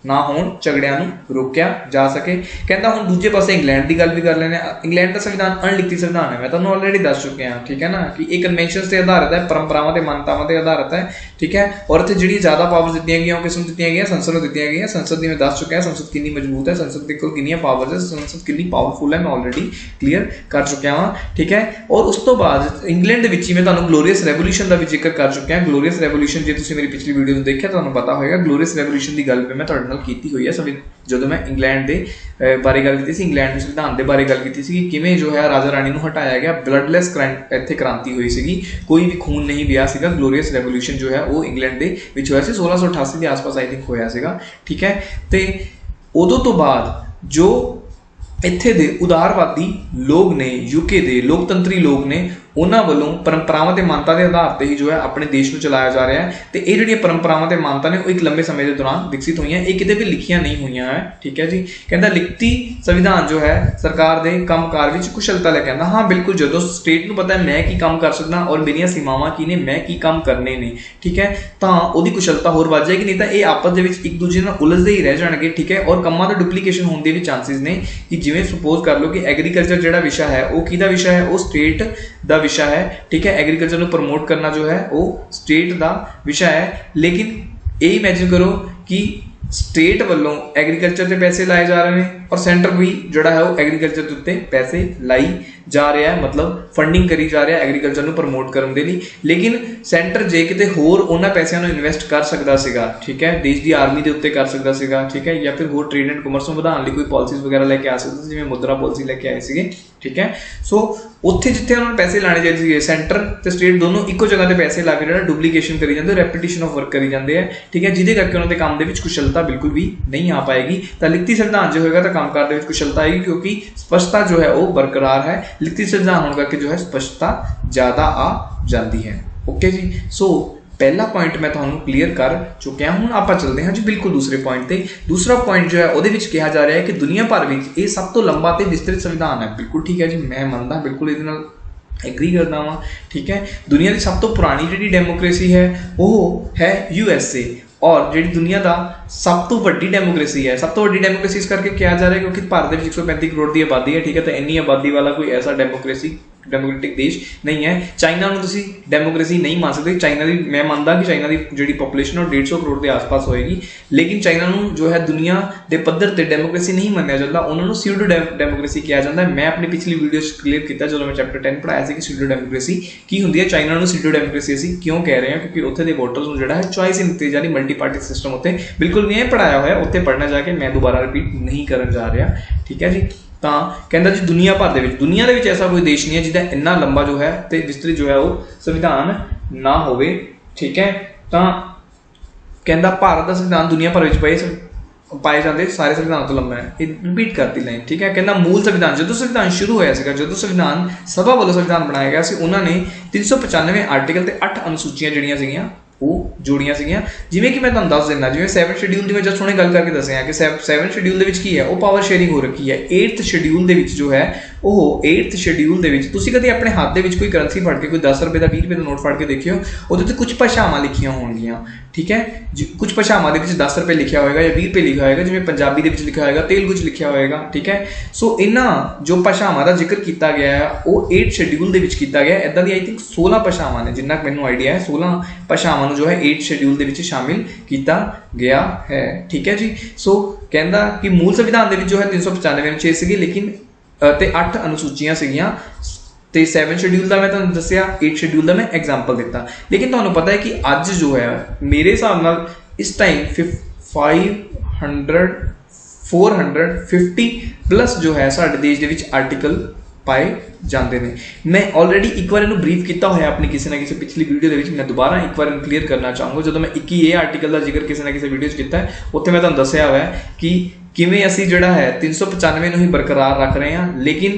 S1: ना होण, झगड़ियां नूं रोकिया जा सके। कहता हुण दूजे पासे इंग्लैंड की गल भी कर लेने। इंग्लैंड का संविधान अणलिखती संविधान है, मैं तुहानूं ऑलरेडी दस चुकिया। ठीक है ना, कि ये कन्वेंशनस से आधारित है, परंपरावां ते मान्यतावां ते आधारित है। ठीक है, और इत्थे जिहड़ी ज़्यादा पावर्स दित्तियां गईयां किस नूं दित्तियां गईयां? संसद नूं दित्तियां गईयां। संसद दी मैं दस चुकिया, संसद कितनी मजबूत है, संसद दे कोल कितनियां पावर्स है, संसद कितनी पावरफुल है, मैं ऑलरेडी क्लीयर कर चुकिया हाँ। ठीक है, और उस तो बाद इंग्लैंड दे विच मैं तुहानूं ग्लोरीअस रेवोल्यूशन का भी जिक्र कर चुकिया। ग्लोरीअस रेवोल्यूशन जे तुसीं मेरी पिछली वीडियो नूं देखिया तुहानूं पता होएगा, ग्लोरीअस रेवोल्यूशन की गल मैं तुहाडे नाल कीती होई है। ਜਦੋਂ मैं इंग्लैंड के बारे गल की, इंग्लैंड के संविधान के बारे गल की कि किवें जो है राजा रानी नूं हटाया गया, ब्लडलैस इत्थे क्रांति हुई सी, कोई भी खून नहीं पिया सीगा। ग्लोरीअस रेवोल्यूशन जो है वो इंग्लैंड के होया सी 1688 के आस पास आई थिंक होया सीगा। ठीक है, तो ਉਦੋਂ ਤੋਂ ਬਾਅਦ ਜੋ ਇੱਥੇ ਦੇ ਉਦਾਰਵਾਦੀ ਲੋਕ ਨੇ, यूके ਦੇ ਲੋਕਤੰਤਰੀ ਲੋਕ ਨੇ, ਉਹਨਾਂ ਵੱਲੋਂ परंपरावां ਤੇ मानता के आधार पर ही जो है अपने देश में चलाया जा रहा है। तो ये ਜਿਹੜੀਆਂ परंपरावां ਤੇ मानता ने वो एक लंबे समय के दौरान विकसित हुई हैं, ये किते भी लिखियां नहीं हुई है। ठीक है जी। कहता लिखती संविधान जो है सरकार के कामकाज में कुशलता ले कहता हाँ बिल्कुल, जो स्टेट को पता है मैं की काम कर सकदा और मेरिया सीमावां की ने, मैं की काम करने ने, ठीक है, तो वो कुशलता होर बढ़ जाएगी। नहीं तो ये आपस के एक दूजे नाल उलझते ही रह जाएंगे। ठीक है। और कामां दा डुप्लीकेशन होने के भी चांसिस ने कि जिवें सपोज कर लो कि एग्रीकल्चर जिहड़ा विषय है वो किहदा विषय है, वो स्टेट दा विषय है। ठीक है। एग्रीकल्चर को प्रमोट करना जो है वो स्टेट का विषय है, लेकिन ये इमेजिन करो कि स्टेट वालों एग्रीकल्चर से पैसे लाए जा रहे हैं और सेंटर भी जोड़ा है वो एग्रीकल्चर के उत्ते पैसे लाई जा रहा है, मतलब फंडिंग करी जा रहा है एग्रीकल्चर को प्रमोट करने के लिए। लेकिन सेंटर जे किते होर उन्हां पैसों को इन्वेस्ट कर सकता सीगा, ठीक है, देश की आर्मी के उत्ते कर सकता सीगा, ठीक है, या फिर होर ट्रेड एंड कॉमर्स को बढ़ाने लिए कोई पॉलिसीज वगैरह लेके आ सकते थे, जिवें मुद्रा पॉलिसी लेके आए थे। ठीक है। सो उत्थे जिथे उन्होंने पैसे लाने चाहिए, सेंटर ते स्टेट दोनों इको जगह पे पैसे ला के डुप्लीकेशन करी जाते, रेपिटेशन ऑफ वर्क करी जाते हैं। ठीक है। जिहदे करके उन्होंने काम के कुशलता बिल्कुल भी नहीं आ पाएगी। तो लिखती संविधान जो होगा तो कामकाज के कुशलता आएगी, क्योंकि स्पष्टता जो है वो बरकरार है। लिखती संविधान होने करके जो है स्पष्टता ज़्यादा आ जाती है। ओके जी। सो पहला पॉइंट मैं तुहानू क्लीयर कर चुकिया। हुण आपां चलते हैं जी बिल्कुल दूसरे पॉइंट पे। दूसरा पॉइंट जो है उहदे विच कहा जा रहा है कि दुनिया भर में ये सब तो लंबा ते विस्तृत संविधान है। बिल्कुल ठीक है जी, मैं मानता बिल्कुल इहदे नाल एग्री करता वा। ठीक है। दुनिया की सब तो पुरानी जी डेमोक्रेसी है वो है USA, और जी दुनिया का सब तो वड्डी डेमोक्रेसी है। सब तो वड्डी डेमोक्रेसी इस करके कहा जा रहा है क्योंकि भारत में 135 करोड़ की आबादी है। ठीक है। तो इन्नी आबादी वाला कोई ऐसा डेमोक्रेटिक देश नहीं है। चाइना को तुसी डेमोक्रेसी नहीं मान सकते। चाइना की मैं मानता कि चाइना की जी पॉपुलेशन है 150 करोड़ के आसपास होएगी, लेकिन चाइना जो है दुनिया के पद्धर से डेमोक्रेसी नहीं माना जाता, उन्होंने स्यूडो डेमोक्रेसी कहा जाता है। मैं अपनी पिछली वीडियो क्लियर किया जो मैं चैप्टर 10 पढ़ाया कि स्यूडो डेमोक्रेसी की होंगी है। चाइना स्यूडो डेमोक्रेसी असीं क्यों कह रहे हैं, क्योंकि उत्थे दे वोटर्स नूं जिहड़ा है चॉइस नहीं दी जा रही, मल्टी पार्टी सिस्टम उत्ते बिल्कुल नहीं है पढ़ाया हुआ, उत्थे पढ़ना जाके मैं दोबारा रिपीट नहीं करन जा रहा। ठीक है जी। तो कहता जी दुनिया भर दुनिया के ऐसा कोई देश नहीं है जिसका इन्ना लंबा जो है तो विस्तृत जो है वो संविधान ना होवे। ठीक है। तो कहता भारत का संविधान दुनिया भर में पाए जाते सारे संविधान तो लंबा है। रिपीट करती लाइन। ठीक है। कहना मूल संविधान जो संविधान शुरू होया सीगा, जो संविधान सभा वालों संविधान बनाया गया सी, उन्होंने 395 आर्टिकल ते 8 अनुसूचियां जिहड़ियां सीगियां वो जोड़ियां सीगियां। जिवें कि मैं तुहानूं दस दिना, जिवें 7th शेड्यूल की मैं जस्ट हुणे गल करके दस्सिया कि 7th शेड्यूल दे विच की है वो पावर शेयरिंग हो रखी है। 8th शेड्यूल दे विच जो है वो 8th शेड्यूल दे विच तुसीं कदे अपने हाथ दे विच कोई करंसी फड़ के कोई 10 रुपए का 20 रुपए का नोट फड़ के देखियो, उहदे ते कुछ भाषावां लिखियां होणगियां। ठीक है। कुछ भाषावां दे विच 10 रुपए लिखा होएगा या 20 रुपए लिखा होएगा, जिवें पंजाबी दे विच लिखा होएगा, तेलुगु च लिखा होएगा। ठीक है। सो इन्हां जो भाषावां दा जिक्र किया गया है वो 8th शेड्यूल दे विच किया गया। इदां दी आई थिंक 16 भाषावां ने, जिन्ना मैनूं आइडिया है 16 भाषावां नूं जो है 8th शेड्यूल दे विच शामिल किया गया है। ठीक है जी। सो कहता कि मूल संविधान दे विच जो है 395 अनुच्छेद सीगे, लेकिन ते 8 अनुसूचियां सीगियां। तो 7th शेड्यूल का मैं तुहानूं दस्सिया, 8th शेड्यूल का मैं एग्जाम्पल दिता। लेकिन तुहानूं पता है कि अज जो है मेरे हिसाब नाल इस टाइम 450 प्लस जो है साडे देश दे विच आर्टिकल पाए जाते हैं। मैं ऑलरेडी एक बार इन्हूं ब्रीफ किया होया अपनी किसी ना किसी पिछली वीडियो दे विच, मैं दोबारा एक बार क्लीयर करना चाहूँगा। जो मैं 21 आर्टिकल का जिक्र किसी ना किसी वीडियो किया है, उत्थे मैं तुहानूं दस्सिया होया कि किवें असीं जिहड़ा है 395 नूं ही बरकरार रख रहे हैं, लेकिन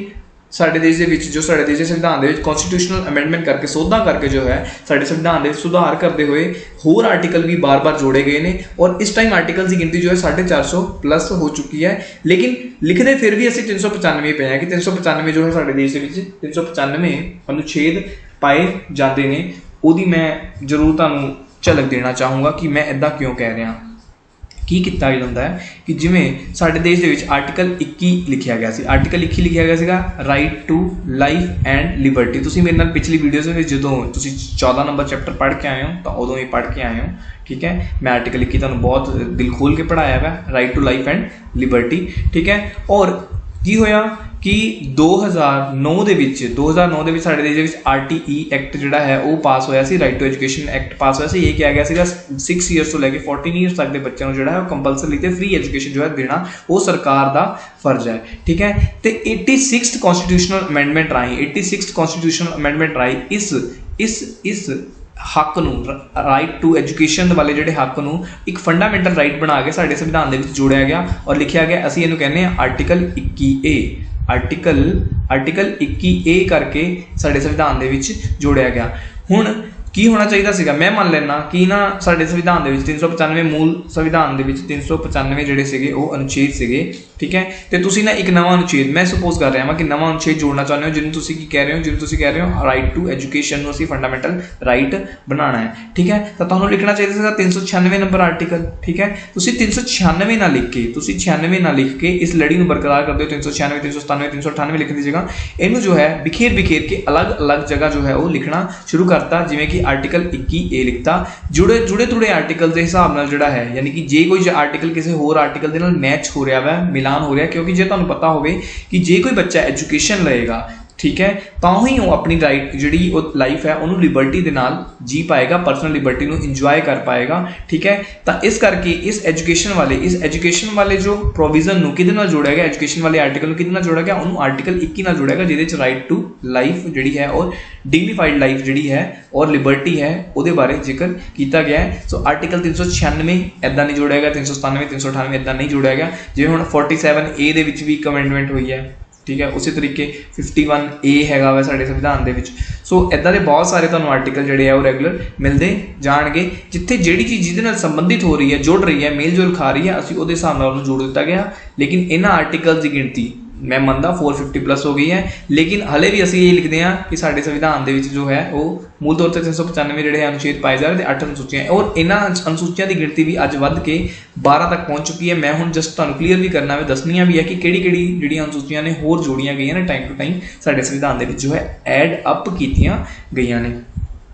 S1: साडे देश दे विच जो साडे देश के संविधान दे विच कॉन्स्टिट्यूशनल अमेंडमेंट करके सोधा करके जो है साडे संविधान दे सुधार करते हुए होर आर्टिकल भी बार बार जोड़े गए हैं, और इस टाइम आर्टिकल की गिनती जो है 450 प्लस हो चुकी है। लेकिन लिखते फिर भी असीं 395 पे हैं कि 395 जो है साडे देश दे विच 395 अनुच्छेद पाए जाते हैं। उहदी मैं जरूर तुहानूं झलक देना चाहूँगा कि मैं इदां क्यों कह रहा। की किया जाता है कि जिमें साडे देश दे विच आर्टिकल 21 लिखा गया सी, आर्टिकल 21 लिखा गया सीगा right to life and liberty. तुसीं मेरे नाल पिछली वीडियोज़ में जो तुसीं 14 नंबर चैप्टर पढ़ के आए हो तो उदों ही पढ़ के आए हो। ठीक है। मैं आर्टिकल 21 तुहानूं बहुत दिल खोल के पढ़ाया है, right to life and liberty. ठीक है। और की होया कि 2009 ਦੇ ਵਿੱਚ ਸਾਡੇ ਦੇਸ਼ ਦੇ ਵਿੱਚ RTE एक्ट ਜਿਹੜਾ है वो पास होया सी, right to education act pass होया सी। ये किया गया सीगा 6 ईयर्स ਤੋਂ ਲੈ ਕੇ 14 ईयर्स तक के बच्चों को जो है कंपलसरी ते फ्री एजुकेशन जो है देना वो सरकार का फर्ज है। ठीक है। तो 86th कॉन्स्टिट्यूशनल अमेंडमेंट राही इस हक नूं राइट टू एजुकेशन वाले जिहड़े हक नूं एक फंडामेंटल राइट बना के साडे संविधान दे विच जोड़िया गया और लिखिया गया। असीं इहनूं कहने आर्टिकल 21A आर्टिकल 21A करके साडे संविधान दे विच जोड़िया गया। हुण की होना चाहिए सीगा, मैं मान लेना कि ना साडे संविधान दे विच 395 मूल संविधान दे विच 395 जिहड़े सीगे वो अनुच्छेद सीगे, ठीक है। तो तुसीं ना एक नवा अनुच्छेद मैं सपोज कर रहा हाँ कि नवा अनुच्छेद जोड़ना चाहते हो जिन्होंने तुसीं की कह रहे हो, जिन्होंने तुसीं कह रहे हो राइट टू एजुकेशन नूं असीं फंडामेंटल राइट बनाना है, ठीक है। तो तुहानूं लिखना चाहिए सीगा 396 नंबर आर्टिकल, ठीक है। तुसीं 396 ना लिख के, तुसीं 96 ना लिख के इस लड़ी नूं बरकरार कर दो 396 397 398 लिखने की जगह इनू जो है बिखेर बिखेर के अलग अलग जगह जो है वो लिखना शुरू करता। जिवें कि आर्टिकल 21A लिखता जुड़े जुड़े आर्टिकल के हिसाब नाल जिहड़ा है, यानी कि जे कोई आर्टिकल किसी होर आर्टिकल दे नाल मैच हो रहा है, मिलान हो रहा है, क्योंकि जे तुहानूं पता होवे कि जे कोई बच्चा एजुकेशन लएगा, ठीक है, तो ही वो अपनी राइट जी लाइफ है उन्होंने लिबर्टी के नाल जी पाएगा, पर्सनल लिबर्टी को इंजॉय कर पाएगा, ठीक है। तो इस करके इस एजुकेशन वाले जो प्रोविजन कि जोड़ा गया, एजुकेशन वाले आर्टिकल कि जोड़ा गया, उन्होंने आर्टिकल 21 नाल जोड़ा गया जिहदे राइट टू लाइफ जी है और डिग्नीफाइड लाइफ जी है और लिबर्टी है वो बारे जिक्र किया गया है। सो आर्टिकल 396 इदा नहीं जोड़ा गया, 397 398 इदा नहीं जोड़ा गया। जिवें हुण 47A दे विच भी एक अमेंडमेंट हुई है, ठीक है। उसी तरीके 51A हैगा वा साडे संविधान दे विच। सो इदां दे बहुत सारे तुहानूं आर्टिकल जिहड़े आ वो रेगुलर मिलते जाणगे जिथे जिहड़ी चीज़ जिहदे नाल संबंधित हो रही है, जुड़ रही है, मेल जोल खा रही है, असीं उहदे हिसाब नाल उहनूं जोड़ दिता गया। लेकिन इन्हां आर्टिकल्स की गिणती मैं मनदा 450 प्लस हो गई है, लेकिन हले भी असीं ये लिखते हैं कि साडे संविधान दे विच जो है वो मूल तौर पर 395 जिहड़े अनुच्छेद पाए जा रहे 8 अनुसूचियां और इन्हां अनुसूचियां की गिणती भी अज वध के 12 तक पहुंच चुकी है। मैं हुण जस्ट तुहानूं क्लीयर भी करना है, दसनियां भी है कि किहड़ी-किहड़ी जिहड़ियां अनुसूचियां ने होर जोड़ियां गईयां ने टाइम टू टाइम साडे संविधान दे विच जो है ऐड अप कीतियां गईयां ने,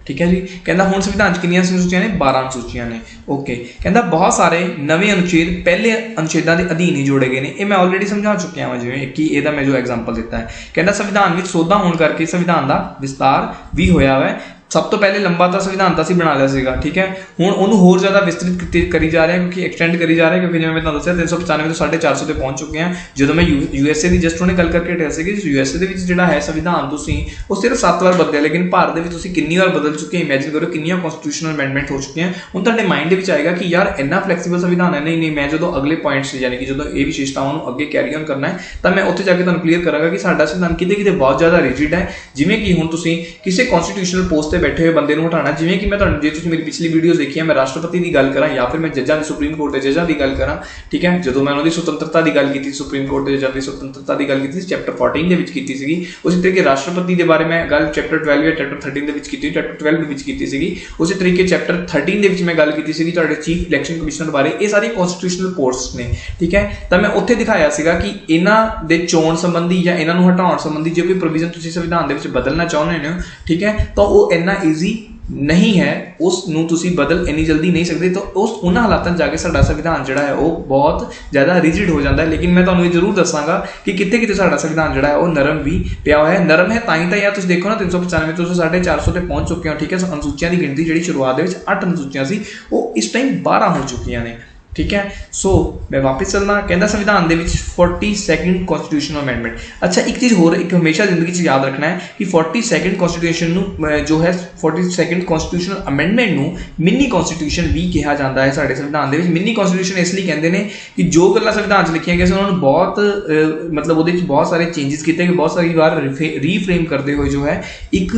S1: ठीक है जी। कहता हुण संविधान कितनी अनुसूचियां ने 12 अनुसूचियां ने, ओके। कहता बहुत सारे नवे अनुच्छेद पहले अनुच्छेदों के अधीन ही जोड़े गए हैं, ये मैं ऑलरेडी समझा चुकिया हाँ जिवें कि ਇਹਦਾ मैं जो एग्जाम्पल दिता है। कहता संविधान में सोधा होने करके संविधान का विस्तार भी होया है। सब तो पहले लंबा तो संविधान तो बना लिया सीगा, ठीक है। हुण उन्होंने होर ज़्यादा विस्तृत करी जा रहे हैं क्योंकि एक्सटेंड करी जा रहे हैं, क्योंकि जिवें मैं तुहानूं दस्सिया 395 तो 450 ते पहुंच चुके हैं। जो मैं USA की जस्ट उन्हें गल करके हटिया सी कि USA दे विच जिहड़ा है संविधान तुसीं वो सिर्फ 7 बार बदलिया, लेकिन भारत दे विच तुसीं कितनी बार बदल चुके हैं, इमेजिन करो कितनी कॉन्स्टिट्यूशनल अमेंडमेंट हो चुकी हैं। हुण तुहाडे माइंड दे विच आएगा कि यार इन्ना फ्लैक्सीबल संविधान है, नहीं मैं जो अगले पॉइंट्स यानी कि जो ये विशेषताओं को अगे कैरी ऑन करना है तो मैं उत्थे जाके तुहानूं क्लीयर करांगा कि साडा संविधान किते बहुत ज़्यादा रिजिड है। जिवें कि हुण तुसीं किसी कॉन्स्टिट्यूशनल पोस्ट पर बैठे हुए बंदे नूं हटाना, जिवें कि मैं तुहानूं जे तुसीं मेरी पिछली वीडियोज़ देखी है, मैं राष्ट्रपति की गल करां या फिर मैं जजां दी सुप्रीम कोर्ट के जजां की गल करां, ठीक है। जो मैं उन्होंने सुतंत्रता की गल की, सुप्रीम कोर्ट के जजां की सुतंत्रता की गल की चैप्टर 14 के की सी। उसी तरीके राष्ट्रपति के बारे में गल चैप्टर 12 या चैप्टर 13 की, चैप्टर 12 की सी। उसी तरीके चैप्टर 13 के मैं गल की सी चीफ इलैक्शन कमिश्नर बारे। ये सारी कॉन्स्टिट्यूशनल पोस्ट्स ने, ठीक है। तो मैं उत्थे दिखाया सीगा कि इन्हां दे चोण संबंधी या इन्हां नूं हटाउण संबंधी जो कोई प्रोविजन तुसीं संविधान दे विच बदलना चाहुंदे हो, ठीक है, तो वो इन्ना ईजी नहीं है, उस नूं तुसीं बदल इन्नी जल्दी नहीं सकते। तो उस उन्हां हालातां जाके साडा संविधान जिहड़ा है वो बहुत ज़्यादा रिजिड हो जाता है। लेकिन मैं तुहानूं जरूर दसांगा कि किते किते साडा संविधान जिहड़ा है वो नरम भी पिया हुआ है। नरम है तां यार तुसीं देखो ना 395 तो 450 ते पहुंच चुके हो, ठीक है। अनुसूचियां की गिणती जिहड़ी शुरुआत दे विच 8 अनुसूचियां सी वो इस टाइम 12 हो चुकियां ने, ठीक है। सो मैं वापस चलना, कहता संविधान दे विच 42nd कॉन्स्टिट्यूशनल अमेंडमेंट। अच्छा एक चीज़ होर एक हमेशा जिंदगी च याद रखना है कि 42nd कॉन्स्टिट्यूशन जो है 42nd कॉन्स्टिट्यूशनल अमेंडमेंट नूं मिनी कॉन्स्टिट्यूशन भी कहा जाता है साडे संविधान दे विच। मिनी कॉन्स्टिट्यूशन इसलिए कहते हैं कि जो गल्लां संविधान च लिखियां गईयां उन्होंने बहुत मतलब उहदे च बहुत सारे चेंजिस किए गए, बहुत सारी बार रीफ्रेम करते हुए जो है एक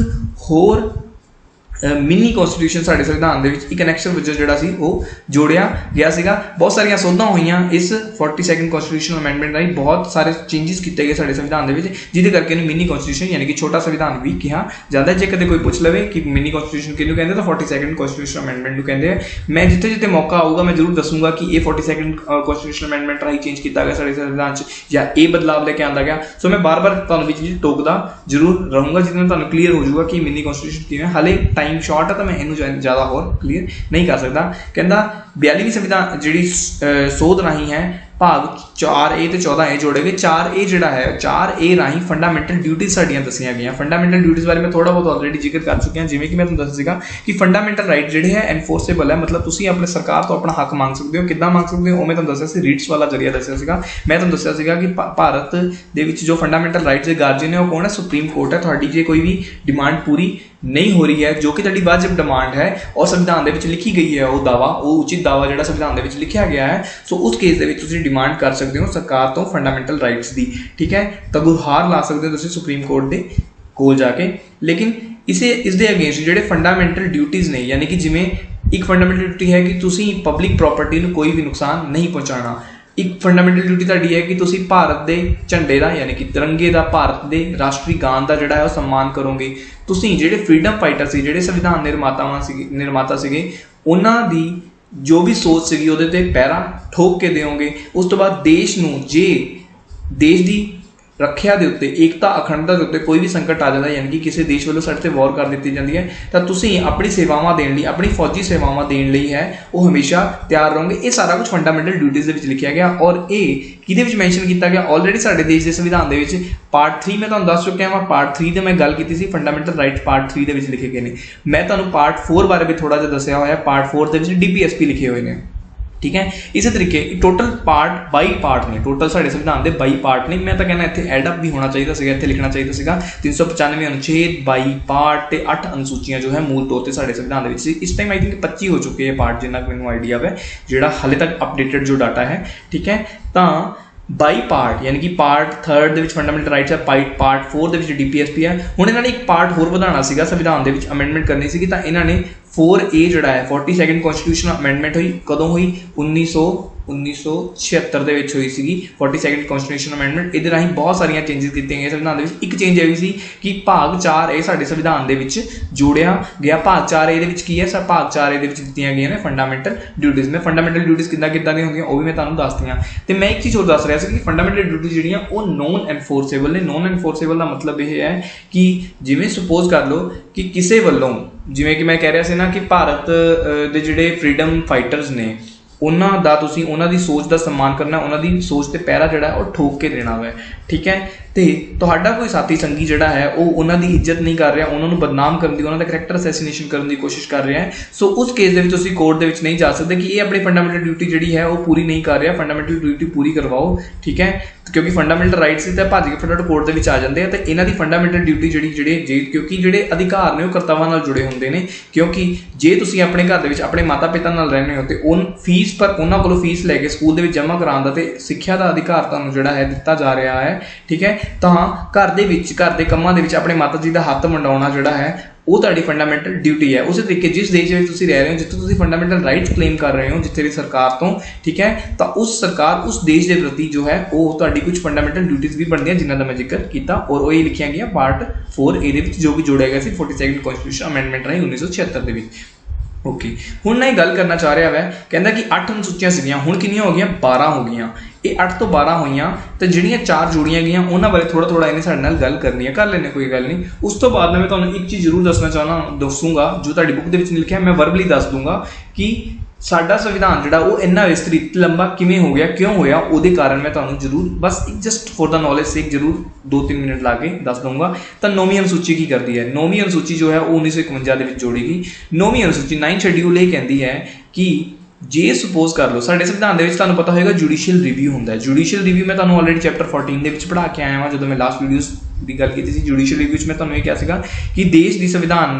S1: होर मिनी कॉन्स्टिट्यूशन साडे संविधान दे विच एक एनेक्शन वजों जिहड़ा सी वो जोड़िया गया सीगा। बहुत सारियां सोधां होईयां इस 42nd कॉन्स्टिट्यूशनल अमेंडमेंट राही, बहुत सारे चेंजिस किए गए साडे संविधान दे विच, जिहदे करके इहनूं मिनी कॉन्स्टिट्यूशन यानी कि छोटा संविधान भी कहा जाता है। जे कदे कोई पुछ लवे कि मिनी कॉन्स्टिट्यूशन किहनूं कहंदे तो 42nd कॉन्स्टिट्यूशनल अमेंडमेंट नूं कहंदे हैं। मैं जिथे जिथे मौका आऊगा मैं जरूर दसूंगा कि ये 42nd कॉन्स्टिट्यूशनल अमेंडमेंट राही चेंज किया गया साडे संविधान च या ये बदलाव लेके आंदा गया। सो मैं बार बार तुहानूं विच टोकदा जरूर रहूँगा जिसमें तुहानूं क्लीयर हो जाऊगा कि मिनी कॉन्स्टिट्यूशन किवें। हाले टाइम शॉर्ट है तो मैं ज़्यादा और क्लीयर नहीं कर सकता। कहता 42वीं संविधान जी सोध राही है भाग 4A ਤੇ 14A जोड़े गए। 4A ਜਿਹੜਾ है 4A ਰਾਹੀਂ फंडामेंटल ड्यूटीज़ ਸਾਡੀਆਂ दसिया गई। फंडामेंटल ड्यूटीज़ बारे मैं थोड़ा बहुत ऑलरेडी जिक्र कर चुके हैं, जिमें कि मैं ਤੁਹਾਨੂੰ ਦੱਸਿਆ ਸੀਗਾ कि फंडामेंटल राइट ਜਿਹੜੇ है एनफोर्सेबल है, मतलब ਤੁਸੀਂ ਆਪਣੇ ਸਰਕਾਰ ਤੋਂ ਆਪਣਾ ਹੱਕ ਮੰਗ ਸਕਦੇ ਹੋ। ਕਿੱਦਾਂ ਮੰਗ ਸਕਦੇ ਹੋ ਉਹ ਮੈਂ ਤੁਹਾਨੂੰ ਦੱਸਿਆ ਸੀ, ਰੀਟਸ ਵਾਲਾ ਜਰੀਆ ਦੱਸਿਆ ਸੀਗਾ। ਮੈਂ ਤੁਹਾਨੂੰ ਦੱਸਿਆ ਸੀਗਾ ਕਿ ਭਾਰਤ ਦੇ ਵਿੱਚ ਜੋ फंडामेंटल राइट्स ਦੇ गार्जियन है वो कौन है? सुप्रीम कोर्ट है। ਤੁਹਾਡੀ ਜੇ ਕੋਈ ਵੀ डिमांड पूरी नहीं हो रही है, जो कि ਤੁਹਾਡੀ ਵਾਜਿਬ डिमांड है और संविधान ਦੇ ਵਿੱਚ ਲਿਖੀ ਗਈ है, ਉਹ ਦਾਵਾ, ਉਹ ਉਚਿਤ ਦਾਵਾ ਜਿਹੜਾ ਸੰਵਿਧਾਨ ਦੇ ਵਿੱਚ ਲਿਖਿਆ ਗਿਆ ਹੈ, ਸੋ ਉਸ ਕੇਸ ਦੇ ਵਿੱਚ ਤੁਸੀਂ डिमांड कर सकते हो सरकार तो फंडामेंटल राइट्स दी, ठीक है। तो गुहार ला सकते हो तुसीं सुप्रीम कोर्ट के कोल जाके। लेकिन इस दे अगेंस्ट जिहड़े फंडामेंटल ड्यूटीज़ ने, यानी कि जिवें एक फंडामेंटल ड्यूटी है कि तुसीं पब्लिक प्रॉपर्टी नूं कोई भी नुकसान नहीं पहुँचाना। एक फंडामेंटल ड्यूटी तुहाडी है कि तुसीं भारत के झंडे का, यानी कि तिरंगे का, भारत के राष्ट्रीय गान का जिहड़ा है वो सम्मान करोगे। तुसीं जिहड़े फ्रीडम फाइटर सी, जिहड़े संविधान निर्माता सीगे, उन्हां दी जो भी सोच सी वो पैरा ठोक के देओगे। उस तो बाद देश नूं जे देश की रखिया के उत्ते, एकता अखंडता के उत्ते कोई भी संकट आ जाता है, यानी कि किसी देश वालों साडे ते वॉर कर दी जाती है, तो तुसीं अपनी सेवावां देण लई, अपनी फौजी सेवावां देण लई है वो हमेशा तैयार रहोगे। ये सारा कुछ फंडामेंटल ड्यूटीज़ दे विच लिखिया गया और ये किहदे विच मैंशन किया गया? ऑलरेडी साडे देश के संविधान दे विच पार्ट 3 मैं तुहानूं दस चुकिया वा। पार्ट 3 ते मैं गल कीती सी फंडामेंटल राइट्स पार्ट 3 दे विच लिखे गए ने। मैं तुहानूं पार्ट 4 बारे भी थोड़ा जिहा दस्सिया होया। पार्ट 4 दे विच DPSP लिखे हुए हैं, ठीक है। इसी तरीके टोटल पार्ट 22 पार्ट ने, टोटल साढ़े संविधान के 22 पार्ट ने। मैं तो कहना इत्थे एडअप भी होना चाहिए सीगा, इत्थे लिखना चाहिए सीगा 395 अनुच्छेद, 22 पार्ट ते 8 अनुसूचियां जो है मूल तौर पर साढ़े संविधान के विच। इस टाइम आई थिंक 25 हो चुके हैं पार्ट, जिन्ना मैनूं आइडिया है, जिहड़ा हाले तक अपडेटेड जो डाटा है, ठीक है। तो 22 पार्ट, यानी कि पार्ट 3 ਦੇ ਵਿੱਚ फंडामेंटल राइट्स है, पार्ट 4 ਦੇ ਵਿੱਚ DPSP है। हुण इन्हां ने एक पार्ट होर ਵਧਾਉਣਾ ਸੀਗਾ, संविधान ਦੇ ਵਿੱਚ अमेंडमेंट करनी ਸੀਗੀ, ਤਾਂ इन्हां ने 4A ਜਿਹੜਾ है 42nd कॉन्स्टिट्यूशनल अमेंडमेंट हुई। कदों हुई? 1976 ਦੇ ਵਿੱਚ ਹੋਈ ਸੀਗੀ 42nd कॉन्स्टिट्यूशनल अमेंडमेंट। ਇਹਦੇ ਰਾਹੀਂ ਬਹੁਤ ਸਾਰੀਆਂ ਚੇਂजेस ਕੀਤੀਆਂ ਗਈਆਂ ਸੰਵਿਧਾਨ ਦੇ ਵਿੱਚ। ਇੱਕ ਚੇਂਜ ਇਹ ਵੀ ਸੀ ਕਿ ਭਾਗ 4A ਸਾਡੇ ਸੰਵਿਧਾਨ ਦੇ ਵਿੱਚ ਜੋੜਿਆ ਗਿਆ। ਭਾਗ 4A ਦੇ ਵਿੱਚ ਕੀ ਹੈ? ਭਾਗ 4A ਦੇ ਵਿੱਚ ਦਿੱਤੀਆਂ ਗਈਆਂ ਨੇ ਫੰਡਾਮੈਂਟਲ ਡਿਊਟੀਜ਼। ਮੈਂ ਫੰਡਾਮੈਂਟਲ ਡਿਊਟੀਜ਼ ਕਿੱਦਾਂ ਦੀਆਂ ਹੁੰਦੀਆਂ ਉਹ ਵੀ ਮੈਂ ਤੁਹਾਨੂੰ ਦੱਸਦੀਆਂ। ਤੇ ਮੈਂ ਇੱਕ ਚੀਜ਼ ਹੋਰ ਦੱਸ ਰਿਹਾ ਸੀ ਕਿ ਫੰਡਾਮੈਂਟਲ ਡਿਊਟੀਜ਼ ਜਿਹੜੀਆਂ ਉਹ ਨੋਨ ਐਨਫੋਰਸੇਬਲ ਨੇ। ਨੋਨ ਐਨਫੋਰਸੇਬਲ ਦਾ ਮਤਲਬ ਇਹ ਹੈ ਕਿ ਜਿਵੇਂ ਸਪੋਜ਼ ਕਰ ਲਓ ਕਿ ਕਿਸੇ ਵੱਲੋਂ, ਜਿਵੇਂ ਕਿ ਮੈਂ ਕਹਿ ਰਿਹਾ ਸੀ ਨਾ ਕਿ ਭਾਰਤ ਦੇ ਜਿਹੜੇ ਫਰੀडम फाइटर्स ने ਉਹਨਾਂ ਦਾ ਤੁਸੀਂ ਉਹਨਾਂ ਦੀ ਸੋਚ ਦਾ सम्मान करना, ਉਹਨਾਂ ਦੀ ਸੋਚ ਤੇ ਪਹਿਰਾ ਜਿਹੜਾ ਉਹ ਠੋਕ ਕੇ ਦੇਣਾ ਵਾ, ਠੀਕ ਹੈ। ਤੇ ਤੁਹਾਡਾ ਕੋਈ ਸਾਥੀ ਸੰਗੀ ਜਿਹੜਾ ਹੈ ਉਹ ਉਹਨਾਂ ਦੀ ਇੱਜ਼ਤ ਨਹੀਂ ਕਰ ਰਿਹਾ, ਉਹਨਾਂ ਨੂੰ ਬਦਨਾਮ ਕਰਨ ਦੀ, ਉਹਨਾਂ ਦਾ ਕਰੈਕਟਰ ਅਸੈਸੀਨੇਸ਼ਨ ਕਰਨ ਦੀ ਕੋਸ਼ਿਸ਼ ਕਰ ਰਿਹਾ ਹੈ, ਸੋ ਉਸ ਕੇਸ ਦੇ ਵਿੱਚ ਤੁਸੀਂ ਕੋਰਟ ਦੇ ਵਿੱਚ ਨਹੀਂ ਜਾ ਸਕਦੇ ਕਿ ਇਹ ਆਪਣੀ ਫੰਡਾਮੈਂਟਲ ਡਿਊਟੀ ਜਿਹੜੀ ਹੈ ਉਹ ਪੂਰੀ ਨਹੀਂ ਕਰ ਰਿਹਾ। ਫੰਡਾਮੈਂਟਲ ਡਿਊਟੀ ਪੂਰੀ ਕਰਵਾਓ, ਠੀਕ ਹੈ, ਕਿਉਂਕਿ ਫੰਡਾਮੈਂਟਲ ਰਾਈਟਸ ਤਾਂ ਭੱਜ ਕੇ ਫਟਾਫਟ ਕੋਰਟ ਦੇ ਵਿੱਚ ਆ ਜਾਂਦੇ ਆ। ਤੇ ਇਹਨਾਂ ਦੀ ਫੰਡਾਮੈਂਟਲ ਡਿਊਟੀ ਕਿਉਂਕਿ ਜਿਹੜੇ ਅਧਿਕਾਰ ਨੇ ਉਹ ਕਰਤੱਵਾਂ ਨਾਲ ਜੁੜੇ ਹੁੰਦੇ ਨੇ। ਕਿਉਂਕਿ ਜੇ ਤੁਸੀਂ ਆਪਣੇ ਘਰ ਦੇ ਵਿੱਚ ਆਪਣੇ ਮਾਤਾ ਪਿਤਾ ਨਾਲ ਰਹਿੰਦੇ ਹੋ ਤੇ ਫੀਸ ਪਰ ਉਹਨਾਂ ਕੋਲੋਂ ਫੀਸ ਲੈ ਕੇ ਸਕੂਲ ਦੇ ਵਿੱਚ ਜਮ੍ਹਾਂ ਕਰਾਉਣ ਦਾ ਤੇ ਸਿੱਖਿਆ ਦਾ ਅਧਿਕਾਰ ਤੁਹਾਨੂੰ ਜਿਹੜਾ ਹੈ ਦਿੱਤਾ ਜਾ ਰਿਹਾ ਹੈ, ਠੀਕ ਹੈ। ਤਾਂ ਘਰ ਦੇ ਕੰਮਾਂ ਦੇ ਵਿੱਚ ਆਪਣੇ ਮਾਤਾ ਜੀ ਦਾ ਹੱਥ ਵੰਡਾਉਣਾ ਜਿਹੜਾ ਹੈ ਉਹ ਤੁਹਾਡੀ ਫੰਡਾਮੈਂਟਲ ਡਿਊਟੀ ਹੈ। ਉਸੇ ਤਰੀਕੇ ਜਿਸ ਦੇਸ਼ ਵਿੱਚ ਤੁਸੀਂ ਰਹਿ ਰਹੇ ਹੋ, ਜਿੱਥੇ ਤੁਸੀਂ ਫੰਡਾਮੈਂਟਲ ਰਾਈਟਸ ਕਲੇਮ ਕਰ ਰਹੇ ਹੋ ਜਿੱਥੇ ਦੀ ਸਰਕਾਰ ਤੋਂ, ਠੀਕ ਹੈ, ਤਾਂ ਉਸ ਸਰਕਾਰ ਉਸ ਦੇਸ਼ ਦੇ ਪ੍ਰਤੀ ਜੋ ਹੈ ਉਹ ਤੁਹਾਡੀ ਕੁਝ ਫੰਡਾਮੈਂਟਲ ਡਿਊਟੀਜ਼ ਵੀ ਬਣਦੀਆਂ ਜਿਨ੍ਹਾਂ ਦਾ ਮੈਂ ਜ਼ਿਕਰ ਕੀਤਾ ਔਰ ਉਹ ਇਹ ਲਿਖੀਆਂ ਗਈਆਂ ਪਾਰਟ 4A ਦੇ ਵਿੱਚ, ਜੋ ਕਿ ਜੋੜਿਆ ਗਿਆ ਸੀ 42nd ਕਨਸਟੀਟਿਊਸ਼ਨ ਅਮੈਂਡਮੈਂਟ ਰਾਹੀਂ 1976 ਦੇ ਵਿੱਚ। ਓਕੇ, ਹੁਣ ਮੈਂ ਇਹ ਗੱਲ ਕਰਨਾ ਚਾਹ ਰਿਹਾ ਵੈ, ਕਹਿੰਦਾ ਕਿ 8 ਅਨੁਸੂਚੀਆਂ ਸੀਗੀਆਂ, ਹੁਣ ਕਿੰਨੀਆਂ ਹੋ ਗਈਆਂ? 12 ਹੋ ਗਈਆਂ। ਇਹ 8 ਤੋਂ 12 ਹੋਈਆਂ ਤੇ ਜਿਹੜੀਆਂ 4 ਜੋੜੀਆਂ ਗਈਆਂ ਉਹਨਾਂ ਬਾਰੇ ਥੋੜਾ ਇਹਨੇ ਸਾਡੇ ਨਾਲ ਗੱਲ ਕਰਨੀ ਹੈ, ਕਰ ਲੈਣੇ, ਕੋਈ ਗੱਲ ਨਹੀਂ। ਉਸ ਤੋਂ ਬਾਅਦ ਮੈਂ ਤੁਹਾਨੂੰ ਇੱਕ ਚੀਜ਼ ਜ਼ਰੂਰ ਦੱਸੂਗਾ ਜੋ ਤੁਹਾਡੀ ਬੁੱਕ ਦੇ ਵਿੱਚ ਨਹੀਂ ਲਿਖਿਆ, ਮੈਂ ਵਰਬਲੀ ਦੱਸ ਦੂੰਗਾ ਕਿ ਸਾਡਾ ਸੰਵਿਧਾਨ ਜਿਹੜਾ ਉਹ ਇੰਨਾ ਵਿਸਤ੍ਰਿਤ ਲੰਬਾ ਕਿਵੇਂ ਹੋ ਗਿਆ, ਕਿਉਂ ਹੋਇਆ, ਉਹਦੇ ਕਾਰਨ ਮੈਂ ਤੁਹਾਨੂੰ ਜ਼ਰੂਰ ਬਸ ਜਸਟ ਫॉर द नॉलेज ਸੇਕ ਜ਼ਰੂਰ 2-3 ਮਿੰਟ ਲਾ ਕੇ ਦੱਸ ਦਊਂਗਾ। ਤਾਂ 9ਵੀਂ ਅਨੁਸੂਚੀ ਕੀ ਕਰਦੀ ਹੈ? 9ਵੀਂ ਅਨੁਸੂਚੀ ਜੋ ਹੈ ਉਹ 1951 ਦੇ ਵਿੱਚ ਜੋੜੀ ਗਈ। 9ਵੀਂ ਅਨੁਸੂਚੀ 9 ਸ਼ੈਡਿਊਲ ਇਹ ਕਹਿੰਦੀ ਹੈ ਕਿ ਜੇ ਸਪੋਜ਼ ਕਰ ਲਓ ਸਾਡੇ ਸੰਵਿਧਾਨ ਦੇ ਵਿੱਚ ਤੁਹਾਨੂੰ ਪਤਾ ਹੋਏਗਾ ਜੁਡੀਸ਼ੀਅਲ ਰਿਵਿਊ ਹੁੰਦਾ ਹੈ। ਜੁਡੀਸ਼ੀਅਲ ਰਿਵਿਊ ਮੈਂ ਤੁਹਾਨੂੰ ਆਲਰੇਡੀ ਚੈਪਟਰ 14 ਦੇ ਵਿੱਚ ਪੜ੍ਹਾ ਕੇ ਆਇਆ ਹਾਂ ਜਦੋਂ ਮੈਂ ਲਾਸਟ ਵੀਡੀਓਜ਼ ਦੀ ਗੱਲ ਕੀਤੀ ਸੀ। ਜੁਡੀਸ਼ੀਅਲ ਰਿਵਿਊ 'ਚ ਮੈਂ ਤੁਹਾਨੂੰ ਇਹ ਕਿਹਾ ਸੀਗਾ ਕਿ ਦੇਸ਼ ਦੀ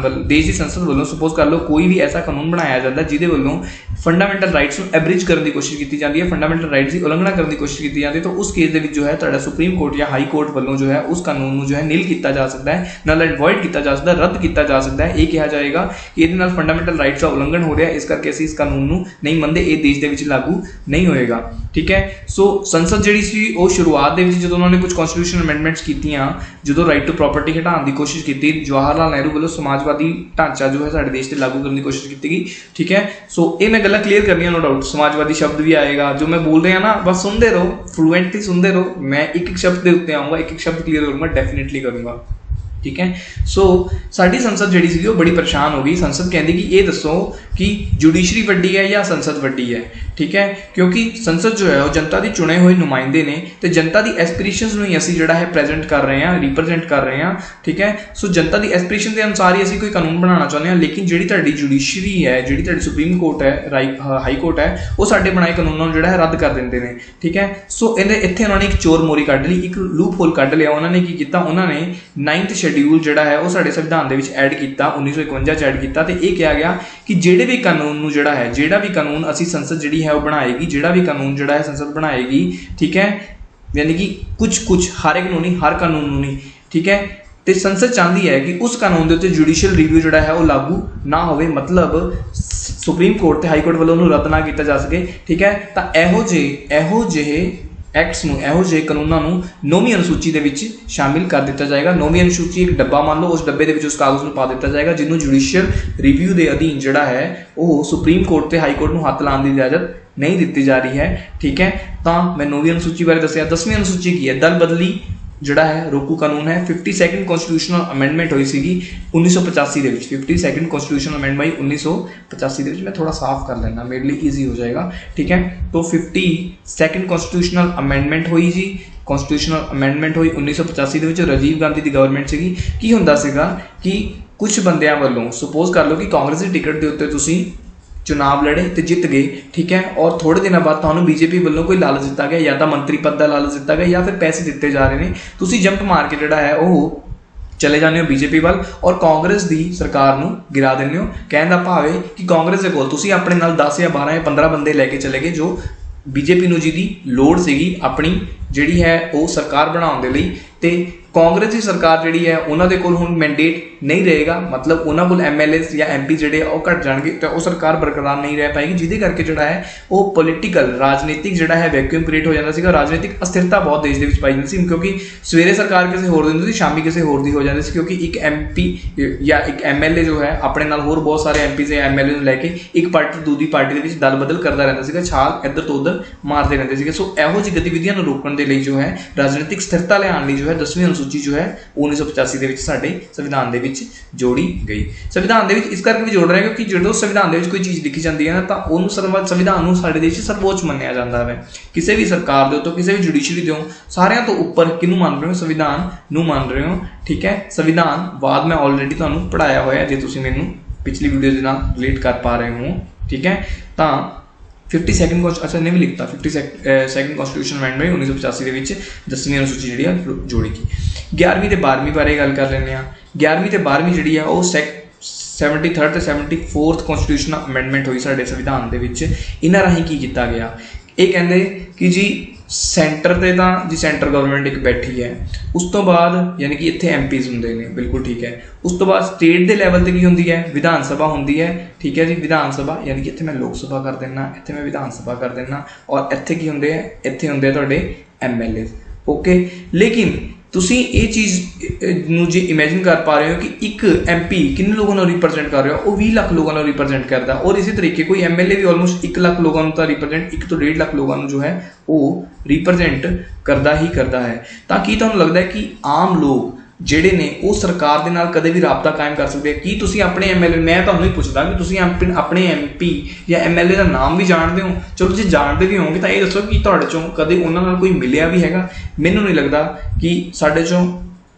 S1: ਸੰਸਦ ਵੱਲੋਂ ਸਪੋਜ਼ ਕਰ ਲਓ ਕੋਈ ਵੀ ਐਸਾ ਕਾਨੂੰਨ ਬਣਾਇਆ ਜਾਂਦਾ ਜਿਹਦੇ ਵੱਲੋਂ ਫੰਡਾਮੈਂਟਲ ਰਾਈਟਸ ਨੂੰ ਐਬਰਿਜ ਕਰਨ ਦੀ ਕੋਸ਼ਿਸ਼ ਕੀਤੀ ਜਾਂਦੀ ਹੈ, ਫੰਡਾਮੈਂਟਲ ਰਾਈਟਸ ਦੀ ਉਲੰਘਣਾ ਕਰਨ ਦੀ ਕੋਸ਼ਿਸ਼ ਕੀਤੀ ਜਾਂਦੀ ਹੈ, ਤਾਂ ਉਸ ਕੇਸ ਦੇ ਵਿੱਚ ਜੋ ਹੈ ਤੁਹਾਡਾ ਸੁਪਰੀਮ ਕੋਰਟ ਜਾਂ ਹਾਈ ਕੋਰਟ ਵੱਲੋਂ ਜੋ ਹੈ ਉਸ ਕਾਨੂੰਨ ਨੂੰ ਜੋ ਹੈ ਨਿਲ ਕੀਤਾ ਜਾ ਸਕਦਾ ਹੈ, ਨਲ ਐਂਡ ਵੋਇਡ ਕੀਤਾ ਜਾ ਸਕਦਾ, ਰੱਦ ਕੀਤਾ ਜਾ ਸਕਦਾ ਹੈ। ਇਹ ਕਿਹਾ ਜਾਏਗਾ ਕਿ ਇਹਦੇ ਨਾਲ ਫੰਡਾਮੈਂਟਲ ਰਾਈਟਸ ਦਾ ਉਲੰਘਣ ਹੋ ਰਿਹਾ, ਇਸ ਕਰਕੇ ਅਸੀਂ ਇਸ ਕਾਨੂੰਨ ਨੂੰ ਨਹੀਂ ਮੰਨਦੇ, ਇਹ ਦੇਸ਼ ਦੇ ਵਿੱਚ ਲਾਗੂ ਨਹੀਂ ਹੋਏਗਾ, ਠੀਕ ਹੈ। ਸੋ ਸੰਸਦ ਜਿਹੜੀ ਸੀ ਉਹ ਸ਼ੁਰੂਆਤ ਦੇ ਵਿੱਚ ਜਦੋਂ ਉਹਨਾਂ ਨੇ ਕੁਝ ਕਨਸਟੀਟਿਊਸ਼ਨਲ ਅਮੈਂਡਮੈਂਟਸ ਕੀਤੀਆਂ, ਜਦੋਂ ਰਾਈਟ ਟੂ ਪ੍ਰੋਪਰਟੀ ਹਟਾਉਣ ਦੀ ਕੋਸ਼ਿਸ਼ ਕੀਤੀ, ਜਵਾਹਰ ਲਾਲ ਨਹਿਰੂ ਵੱਲੋਂ ਸਮਾਜਵਾਦੀ ਢਾਂਚਾ ਜੋ ਹੈ ਸਾਡੇ ਦੇਸ਼ 'ਤੇ ਲਾਗੂ ਕਰਨ ਦੀ ਕੋਸ਼ਿਸ਼ ਕੀਤੀ ਗਈ, ਠੀਕ ਹੈ। ਸੋ ਇਹ ਮੈਂ ਗੱਲਾਂ ਕਲੀਅਰ ਕਰਨੀਆਂ, नो डाउट समाजवादी शब्द भी आएगा जो मैं बोल रहा ना, बस सुनते रहो, फ्लुएंटली सुनते रहो, मैं एक शब्द के उत्ते आऊँगा, एक शब्द क्लियर करूँगा, डेफिनेटली करूँगा, ठीक है। सो साडी संसद जिहड़ी सी वो बड़ी परेशान हो गई। संसद कहती कि ये दसो कि जुडिशरी वड्डी है या संसद वड्डी है, ठीक है, क्योंकि संसद जो है वो जनता के चुने हुए नुमाइंदे ने तो जनता की एसपीरेशनस ਨੂੰ ਹੀ ਅਸੀਂ ਜਿਹੜਾ ਹੈ ਪ੍ਰੈਜ਼ੈਂਟ ਕਰ ਰਹੇ ਹਾਂ, ਰਿਪਰੈਜ਼ੈਂਟ ਕਰ ਰਹੇ ਹਾਂ, ठीक है। सो जनता की एसपीरेशन के अनुसार ही ਅਸੀਂ कोई कानून बनाना चाहते हैं, लेकिन ਜਿਹੜੀ ਤੁਹਾਡੀ जुडिशरी है, ਜਿਹੜੀ ਤੁਹਾਡੀ सुप्रीम कोर्ट है, हाई कोर्ट है, वो ਸਾਡੇ बनाए कानूनों ਨੂੰ ਜਿਹੜਾ ਹੈ ਰੱਦ ਕਰ ਦਿੰਦੇ ਨੇ, ठीक है। सो ਇਹਦੇ ਇੱਥੇ ਉਹਨਾਂ ਨੇ ਇੱਕ ਚੋਰ ਮੋਰੀ ਕੱਢ ਲਈ, ਇੱਕ ਲੂਪ ਹੋਲ ਕੱਢ ਲਿਆ। ਉਹਨਾਂ ਨੇ ਕੀ ਕੀਤਾ, ਉਹਨਾਂ ਨੇ 9th ਸ਼ੈਡਿਊਲ ਜਿਹੜਾ ਹੈ ਉਹ ਸਾਡੇ ਸੰਵਿਧਾਨ ਦੇ ਵਿੱਚ ਐਡ ਕੀਤਾ, 1951 ਚ ਐਡ ਕੀਤਾ, ਤੇ ਇਹ ਕਿਹਾ ਗਿਆ ਕਿ ਜਿਹੜੇ ਵੀ ਕਾਨੂੰਨ ਨੂੰ ਜਿਹੜਾ ਹੈ, ਜਿਹੜਾ ਵੀ ਕਾਨੂੰਨ ਅਸੀਂ ਸੰਸਦ ਜਿਹੜੀ ਹੈ ਉਹ ਬਣਾਏਗੀ, ਜਿਹੜਾ ਵੀ ਕਾਨੂੰਨ ਜਿਹੜਾ ਹੈ ਸੰसद बनाएगी, ठीक है, यानी कि कुछ हर एक नहीं, हर कानून नहीं, ठीक है। तो संसद चाहती है कि उस कानून के उत्ते जुडिशियल रिव्यू जोड़ा है वो लागू ना हो, मतलब सुप्रीम कोर्ट ते हाई कोर्ट वालों रद्द ना किया जा सके, ठीक है। तो ਇਹੋ ਜਿਹੇ एक्ट्स ਨੂੰ, ਇਹੋ ਜਿਹੇ ਕਾਨੂੰਨਾਂ ਨੂੰ 9ਵੀਂ ਅਨੁਸੂਚੀ ਦੇ ਵਿੱਚ ਸ਼ਾਮਿਲ ਕਰ ਦਿੱਤਾ ਜਾਏਗਾ। 9ਵੀਂ ਅਨੁਸੂਚੀ ਇੱਕ ਡੱਬਾ ਮੰਨ ਲਓ, ਉਸ ਡੱਬੇ ਦੇ ਵਿੱਚ ਉਸ ਕਾਗਜ਼ ਨੂੰ ਪਾ ਦਿੱਤਾ ਜਾਏਗਾ ਜਿਹਨੂੰ ਜੁਡੀਸ਼ੀਅਲ ਰਿਵਿਊ ਦੇ ਅਧੀਨ ਜਿਹੜਾ ਹੈ ਉਹ ਸੁਪਰੀਮ ਕੋਰਟ ਤੇ ਹਾਈ ਕੋਰਟ ਨੂੰ ਹੱਥ ਲਾਉਣ ਦੀ ਇਜਾਜ਼ਤ नहीं दी जा रही है, ठीक है। तो मैं 9वीं अनुसूची बारे दसिया। 10वीं अनुसूची की है, दल बदली जोड़ा है रोकू कानून है। 52nd कॉन्स्टिट्यूशनल अमेंडमेंट हुई सी 1985 के 52nd कॉन्स्टिट्यूशनल अमेंडमेंट 1985 के। मैं थोड़ा साफ कर लेना, मेरे लिए ईजी हो जाएगा, ठीक है। तो 52nd कॉन्स्टिट्यूशनल अमेंडमेंट हुई जी, कॉन्स्टिट्यूशनल अमेंडमेंट हुई 1985 के। राजीव गांधी की गवर्नमेंट सी, की हुंदा सीगा कि कुछ बंदियां वालों, सपोज कर लो कि कांग्रेस की टिकट के उत्ते तुसीं चुनाव लड़े तो जित गए, ठीक है, और थोड़े दिनों बाद तुहानूं बीजेपी वालों कोई लालच दिता गया, या तो मंत्री पद का लालच दिता गया या फिर पैसे दिते जा रहे हैं, तुसीं जंप मार के जिहड़ा है वो चले जाने हो बीजेपी वाल और कांग्रेस की सरकार नूं गिरा देने हो। कहण दा भाव है कि कांग्रेस के कोल तुसीं अपने नाल 10 या 12 या 15 बंदे लैके चले गए जो बीजेपी नूं जिहदी लोड़ सीगी अपनी जिहड़ी है वो सरकार बनाउण दे लई, ते कांग्रेस की सरकार जिहड़ी है उन्हां दे कोल हुण मैंडेट नहीं रहेगा, मतलब उन्हां कोल MLAs या MP जिहड़े वो घट जाणगे तो वो सरकार बरकरार नहीं रह पाएगी, जिहदे करके जिहड़ा है वो पोलीटिकल राजनीतिक जिहड़ा है वैक्यूम क्रिएट हो जाता सीगा। राजनीतिक अस्थिरता बहुत देश दे विच पाई जांदी सी, क्योंकि सवेरे सरकार किसी होर दी हुंदी सी, शामी किसी होर दी हो जाती सी, क्योंकि एक MP या एक MLA जो है अपने नाल होर बहुत सारे MPs या MLA नूं लैके एक पार्टी तो दूसरी पार्टी दे विच दल बदल करदा रहिंदा सीगा, छाल इधर तो उधर मारते रहंदे सीगे। सो इहो जी गतिविधियां नूं रोकण दे लई जो है राजनीतिक स्थिरता लिआउण लई जो है 10वीं अनुसूची जो है 1985 ਦੇ ਵਿੱਚ ਸਾਡੇ ਸੰਵਿਧਾਨ ਦੇ ਵਿੱਚ ਜੋੜੀ ਗਈ। ਸੰਵਿਧਾਨ ਦੇ ਵਿੱਚ ਇਸ ਕਰਕੇ ਵੀ ਜੋੜ ਰਹੇ ਕਿਉਂਕਿ ਜਦੋਂ ਸੰਵਿਧਾਨ ਦੇ ਵਿੱਚ ਕੋਈ ਚੀਜ਼ ਲਿਖੀ ਜਾਂਦੀ ਹੈ ਨਾ ਤਾਂ ਉਹਨੂੰ ਸੰਵਿਧਾਨ ਨੂੰ ਸਾਡੇ ਦੇਸ਼ 'ਚ ਸਰਵੋੱਚ ਮੰਨਿਆ ਜਾਂਦਾ ਹੈ। ਕਿਸੇ ਵੀ ਸਰਕਾਰ ਦੇ ਉੱਤੋਂ, ਕਿਸੇ ਵੀ ਜੁਡੀਸ਼ਰੀ ਦੇ ਸਾਰਿਆਂ ਤੋਂ ਉੱਪਰ ਕਿਹਨੂੰ ਮੰਨ ਰਹੇ ਹੋ? ਸੰਵਿਧਾਨ ਨੂੰ ਮੰਨ ਰਹੇ ਹੋ, ਠੀਕ ਹੈ। ਸੰਵਿਧਾਨਵਾਦ ਮੈਂ ਆਲਰੇਡੀ ਤੁਹਾਨੂੰ ਪੜ੍ਹਾਇਆ ਹੋਇਆ, ਜੇ ਤੁਸੀਂ ਮੈਨੂੰ ਪਿਛਲੀ ਵੀਡੀਓ ਦੇ ਨਾਲ ਰਿਲੇਟ ਕਰ ਪਾ ਰਹੇ ਹੋ, ਠੀਕ ਹੈ। ਤਾਂ 52nd अच्छा नहीं भी लिखता 52nd कॉन्स्टिट्यूशन अमेंडमेंट 1985 ਦੇ ਵਿੱਚ 10ਵੀਂ ਅਨੁਸੂਚੀ ਜਿਹੜੀ ਆ ਜੋੜੀ ਗਈ। 11ਵੀਂ ਤੇ 12ਵੀਂ ਬਾਰੇ ਗੱਲ ਕਰ ਲੈਂਦੇ ਆ। 11ਵੀਂ ਤੇ 12ਵੀਂ ਜਿਹੜੀ ਆ ਉਹ 73rd ਤੇ 74th ਕੌਂਸਟੀਟਿਊਸ਼ਨਲ ਅਮੈਂਡਮੈਂਟ ਹੋਈ ਸਾਡੇ ਸੰਵਿਧਾਨ ਦੇ ਵਿੱਚ। ਇਹਨਾਂ ਰਾਹੀਂ ਕੀ ਕੀਤਾ ਗਿਆ, ਇਹ ਕਹਿੰਦੇ ਕਿ ਜੀ ਸੈਂਟਰ ਤੇ ਤਾਂ ਜੀ ਸੈਂਟਰ ਗਵਰਨਮੈਂਟ ਇੱਕ ਬੈਠੀ ਹੈ, ਉਸ ਤੋਂ ਬਾਅਦ ਯਾਨੀ ਕਿ ਇੱਥੇ MPs ਹੁੰਦੇ ਨੇ, ਬਿਲਕੁਲ ਠੀਕ ਹੈ। ਉਸ ਤੋਂ ਬਾਅਦ ਸਟੇਟ ਦੇ ਲੈਵਲ ਤੇ ਕੀ ਹੁੰਦੀ ਹੈ? ਵਿਧਾਨ ਸਭਾ ਹੁੰਦੀ ਹੈ, ਠੀਕ ਹੈ ਜੀ। ਵਿਧਾਨ ਸਭਾ ਯਾਨੀ ਕਿ ਇੱਥੇ ਮੈਂ ਲੋਕ ਸਭਾ ਕਰ ਦਿੰਦਾ, ਇੱਥੇ ਮੈਂ ਵਿਧਾਨ ਸਭਾ ਕਰ ਦਿੰਦਾ, ਔਰ ਇੱਥੇ ਕੀ ਹੁੰਦੇ ਆ? ਇੱਥੇ ਹੁੰਦੇ ਆ ਤੁਹਾਡੇ MLAs, ਓਕੇ। ਲੇਕਿਨ ਤੁਸੀਂ ਇਹ ਚੀਜ਼ ਨੂੰ ਜੇ ਇਮੇਜਿਨ ਕਰ ਪਾ ਰਹੇ ਹੋ ਕਿ ਇੱਕ MP ਕਿੰਨੇ ਲੋਕਾਂ ਨੂੰ ਰਿਪਰੈਜ਼ੈਂਟ ਕਰ ਰਿਹਾ, ਉਹ 20 ਲੱਖ ਲੋਕਾਂ ਨੂੰ ਰਿਪਰੈਜ਼ੈਂਟ ਕਰਦਾ, ਔਰ ਇਸੇ ਤਰੀਕੇ ਕੋਈ MLA ਵੀ ਆਲਮੋਸਟ 1 ਲੱਖ ਲੋਕਾਂ ਨੂੰ ਤਾਂ ਰਿਪਰੈਜ਼ੈਂਟ 1 ਤੋਂ 1.5 ਲੱਖ ਲੋਕਾਂ ਨੂੰ ਜੋ ਹੈ ਉਹ ਰਿਪਰੈਜ਼ੈਂਟ ਕਰਦਾ ਹੀ ਕਰਦਾ ਹੈ। ਤਾਂ ਕੀ ਤੁਹਾਨੂੰ ਲੱਗਦਾ ਹੈ ਕਿ ਆਮ ਲੋਕ ਜਿਹੜੇ ਨੇ ਉਹ ਸਰਕਾਰ ਦੇ ਨਾਲ ਕਦੇ ਵੀ ਰਾਬਤਾ ਕਾਇਮ ਕਰ ਸਕਦੇ? ਕੀ ਤੁਸੀਂ ਆਪਣੇ MLA, ਮੈਂ ਤੁਹਾਨੂੰ ਹੀ ਪੁੱਛਦਾ ਕਿ ਤੁਸੀਂ ਆਪਣੇ MP ਜਾਂ MLA ਦਾ ਨਾਮ ਵੀ ਜਾਣਦੇ ਹੋ? ਚਲੋ ਜੇ ਜਾਣਦੇ ਵੀ ਹੋਵੋਗੇ ਤਾਂ ਇਹ ਦੱਸੋ ਕਿ ਤੁਹਾਡੇ ਚੋਂ ਕਦੇ ਉਹਨਾਂ ਨਾਲ ਕੋਈ ਮਿਲਿਆ ਵੀ ਹੈਗਾ? ਮੈਨੂੰ ਨਹੀਂ ਲੱਗਦਾ ਕਿ ਸਾਡੇ ਚੋਂ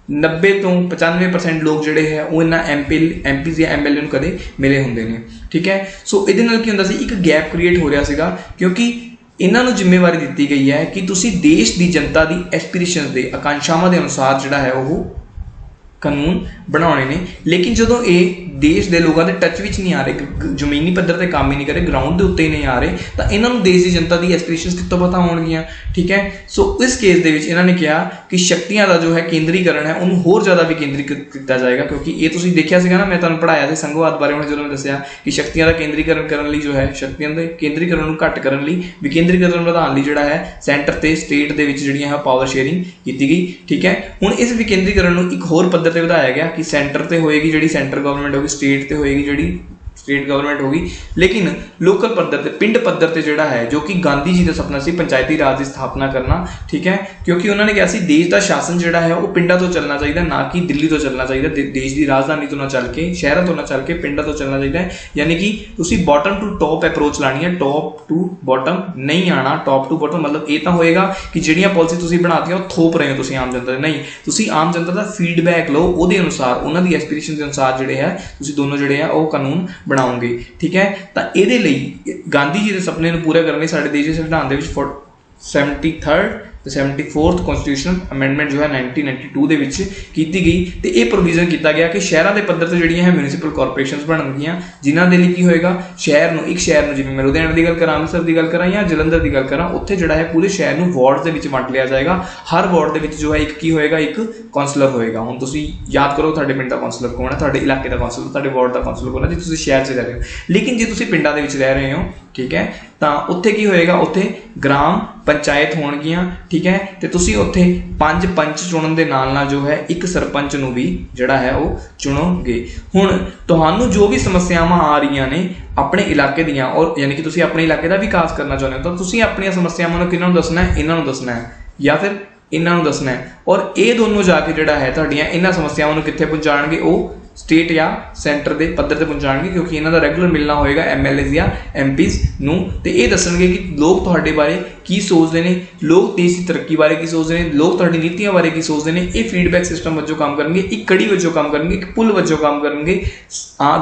S1: 90 ਤੋਂ 95% ਲੋਕ ਜਿਹੜੇ ਹੈ ਉਹ ਇਹਨਾਂ MPs ਜਾਂ MLA ਨੂੰ ਕਦੇ ਮਿਲੇ ਹੁੰਦੇ ਨੇ, ਠੀਕ ਹੈ। ਸੋ ਇਹਦੇ ਨਾਲ ਕੀ ਹੁੰਦਾ ਸੀ, ਇੱਕ ਗੈਪ ਕ੍ਰੀਏਟ ਹੋ ਰਿਹਾ ਸੀਗਾ, ਕਿਉਂਕਿ ਇਹਨਾਂ ਨੂੰ ਜ਼ਿੰਮੇਵਾਰੀ ਦਿੱਤੀ ਗਈ ਹੈ ਕਿ ਤੁਸੀਂ ਦੇਸ਼ ਦੀ ਜਨਤਾ ਦੀ ਐਸਪੀਰੇਸ਼ਨ ਦੇ ਆਕਾਂਸ਼ਾਵਾਂ ਦੇ ਅਨੁਸਾਰ ਜਿਹੜਾ ਹੈ ਉਹ ਕਾਨੂੰਨ ਬਣਾਉਣੇ ਨੇ। ਲੇਕਿਨ ਜਦੋਂ ਇਹ ਦੇਸ਼ ਦੇ ਲੋਕਾਂ ਦੇ ਟੱਚ ਵਿੱਚ ਨਹੀਂ ਆ ਰਹੇ, ਜ਼ਮੀਨੀ ਪੱਧਰ 'ਤੇ ਕੰਮ ਹੀ ਨਹੀਂ ਕਰ ਰਹੇ, ਗਰਾਊਂਡ ਦੇ ਉੱਤੇ ਹੀ ਨਹੀਂ ਆ ਰਹੇ, ਤਾਂ ਇਹਨਾਂ ਨੂੰ ਦੇਸ਼ ਦੀ ਜਨਤਾ ਦੀ ਐਸਪੀਰੇਸ਼ਨਸ ਕਿੱਥੋਂ ਪਤਾ ਹੋਣਗੀਆਂ, ਠੀਕ ਹੈ। ਸੋ ਇਸ ਕੇਸ ਦੇ ਵਿੱਚ ਇਹਨਾਂ ਨੇ ਕਿਹਾ ਕਿ ਸ਼ਕਤੀਆਂ ਦਾ ਜੋ ਹੈ ਕੇਂਦਰੀਕਰਨ ਹੈ ਉਹਨੂੰ ਹੋਰ ਜ਼ਿਆਦਾ ਵੀ ਕੇਂਦਰੀਕ੍ਰਿਤ ਕੀਤਾ ਜਾਏਗਾ, ਕਿਉਂਕਿ ਇਹ ਤੁਸੀਂ ਦੇਖਿਆ ਸੀਗਾ ਨਾ, ਮੈਂ ਤੁਹਾਨੂੰ ਪੜ੍ਹਾਇਆ ਸੀ ਸੰਘਵਾਦ ਬਾਰੇ ਹੁਣ ਜਦੋਂ ਮੈਂ ਦੱਸਿਆ ਕਿ ਸ਼ਕਤੀਆਂ ਦਾ ਕੇਂਦਰੀਕਰਨ ਕਰਨ ਲਈ ਜੋ ਹੈ, ਸ਼ਕਤੀਆਂ ਦੇ ਕੇਂਦਰੀਕਰਨ ਨੂੰ ਘੱਟ ਕਰਨ ਲਈ, ਵਿਕੇਂਦਰੀਕਰਨ ਵਧਾਉਣ ਲਈ ਜਿਹੜਾ ਹੈ ਸੈਂਟਰ ਤੇ ਸਟੇਟ ਦੇ ਵਿੱਚ ਜਿਹੜੀਆਂ ਹੈ ਪਾਵਰ ਸ਼ੇਅਰਿੰਗ ਕੀਤੀ ਗਈ, ਠੀਕ ਹੈ। ਹੁਣ ਇਸ ਵਿਕੇਂਦਰੀਕਰਨ ਨੂੰ ਇੱਕ ਹੋਰ ਪੱਧਰ ਤੇ ਵਧਾਇਆ ਗਿਆ ਕਿ ਸੈਂਟਰ ਤੇ ਹੋਏਗੀ ਜਿਹੜੀ ਸੈਂਟਰ ਗਵਰਨਮੈਂਟ ਹੋਗੀ, ਸਟੇਟ ਤੇ ਹੋਏਗੀ ਜਿਹੜੀ स्टेट गवर्नमेंट होगी, लेकिन लोकल पद्धर ते पिंड पद्धर ते जिहड़ा है जो कि गांधी जी का सपना सी पंचायती राज की स्थापना करना, ठीक है, क्योंकि उन्होंने कहा सी देश का शासन जिहड़ा है वो पिंडा तो चलना चाहिए, ना कि दिल्ली तो चलना चाहिए, देश की राजधानी तो ना चल के शहरों तो ना चल के पिंडा तो चलना चाहिए। यानी कि तुसी बॉटम टू टॉप अप्रोच लानी है, टॉप टू बॉटम नहीं आना। टॉप टू बॉटम मतलब ये तो होएगा कि जिहड़ियां पॉलिसी तुसी बनाती हो थोप रहे हो तुसी आम जनता नहीं, तुसी आम जनता का फीडबैक लो, उहदे अनुसार उन्हां दी एस्पिरेशन के अनुसार जिहड़े है तुसी दोनों जिहड़े है वो कानून बनाओगे, ठीक है। तो ये गांधी जी के सपने को पूरा करने साडे देश के संविधान दे विच 73rd ਤੇ 74th ਕਨਸਟੀਟਿਊਸ਼ਨਲ ਅਮੈਂਡਮੈਂਟ जो है 1992 ਦੇ ਵਿੱਚ ਕੀਤੀ ਗਈ ਤੇ ਇਹ ਪ੍ਰੋਵੀਜ਼ਨ ਕੀਤਾ ਗਿਆ ਕਿ ਸ਼ਹਿਰਾਂ ਦੇ ਪੱਧਰ ਤੇ ਜਿਹੜੀਆਂ ਹੈ ਮਿਊਨਿਸਪਲ ਕਾਰਪੋਰੇਸ਼ਨਸ ਬਣਨਗੀਆਂ, ਜਿਨ੍ਹਾਂ ਦੇ ਲਈ ਕੀ ਹੋਏਗਾ ਸ਼ਹਿਰ ਨੂੰ ਇੱਕ ਸ਼ਹਿਰ ਨੂੰ, ਜਿਵੇਂ ਮੈਂ ਲੁਧਿਆਣਾ ਦੀ ਗੱਲ ਕਰਾਂ, ਅੰਮ੍ਰਿਤਸਰ ਦੀ ਗੱਲ ਕਰਾਂ ਜਾਂ ਜਲੰਧਰ ਦੀ ਗੱਲ ਕਰਾਂ, ਉੱਥੇ ਜਿਹੜਾ ਹੈ ਪੂਰੇ ਸ਼ਹਿਰ ਨੂੰ ਵਾਰਡਸ ਦੇ ਵਿੱਚ ਵੰਡ ਲਿਆ ਜਾਏਗਾ। ਹਰ ਵਾਰਡ ਦੇ ਵਿੱਚ ਜੋ ਹੈ ਇੱਕ ਕੀ ਹੋਏਗਾ, ਇੱਕ ਕਾਉਂਸਲਰ ਹੋਏਗਾ। ਹੁਣ ਤੁਸੀਂ ਯਾਦ ਕਰੋ ਤੁਹਾਡੇ ਪਿੰਡ ਦਾ ਕਾਉਂਸਲਰ ਕੌਣ ਹੈ, ਤੁਹਾਡੇ ਇਲਾਕੇ ਦਾ ਕਾਉਂਸਲਰ, ਤੁਹਾਡੇ ਵਾਰਡ ਦਾ ਕਾਉਂਸਲਰ ਕੌਣ ਹੈ ਜੇ ਤੁਸੀਂ ਸ਼ਹਿਰ 'ਚ ਰਹਿ ਰਹੇ ਹੋ। ਲੇਕਿਨ ਜੇ ਤੁਸੀਂ ਪਿੰਡਾਂ ਦੇ ਵਿੱਚ ਰਹਿ ਰਹੇ ਹੋ, ठीक है, तो उत्थे की होएगा, उत्थे ग्राम पंचायत होणगियां, ठीक है, तो तुसी उत्थे 5 पंच चुनन दे नाल जो है एक सरपंच नूं भी जिहड़ा है वो चुनोगे। हुण तुहानूं जो भी समस्यावां आ रही ने अपने इलाके दियां, और यानी कि तुसी अपने इलाके का विकास करना चाहुंदे हो, तो तुसी अपनी समस्यावां नूं किहनां नूं दसना है, इन्हां नूं दसना है या फिर इन्हां नूं दसना है, और ये दोनों जाके जिहड़ा है तुहाडीआं इन्हां समस्यावां नूं कित्थे पहुंचाणगे, वो स्टेट या सेंटर के पद्धर से पहुँचाएंगे, क्योंकि इन्हों का रैगूलर मिलना होएगा MLAs या MPs नूं, ते ये दसणगे कि लोग तुहाडे बारे की सोचते हैं, लोग देश की तरक्की बारे की सोचते हैं, लोग तुहाडी नीतियां बारे की सोचते हैं। ये फीडबैक सिस्टम वजों काम करेंगे, एक कड़ी वजों काम करेंगे, एक पुल वजों काम करेंगे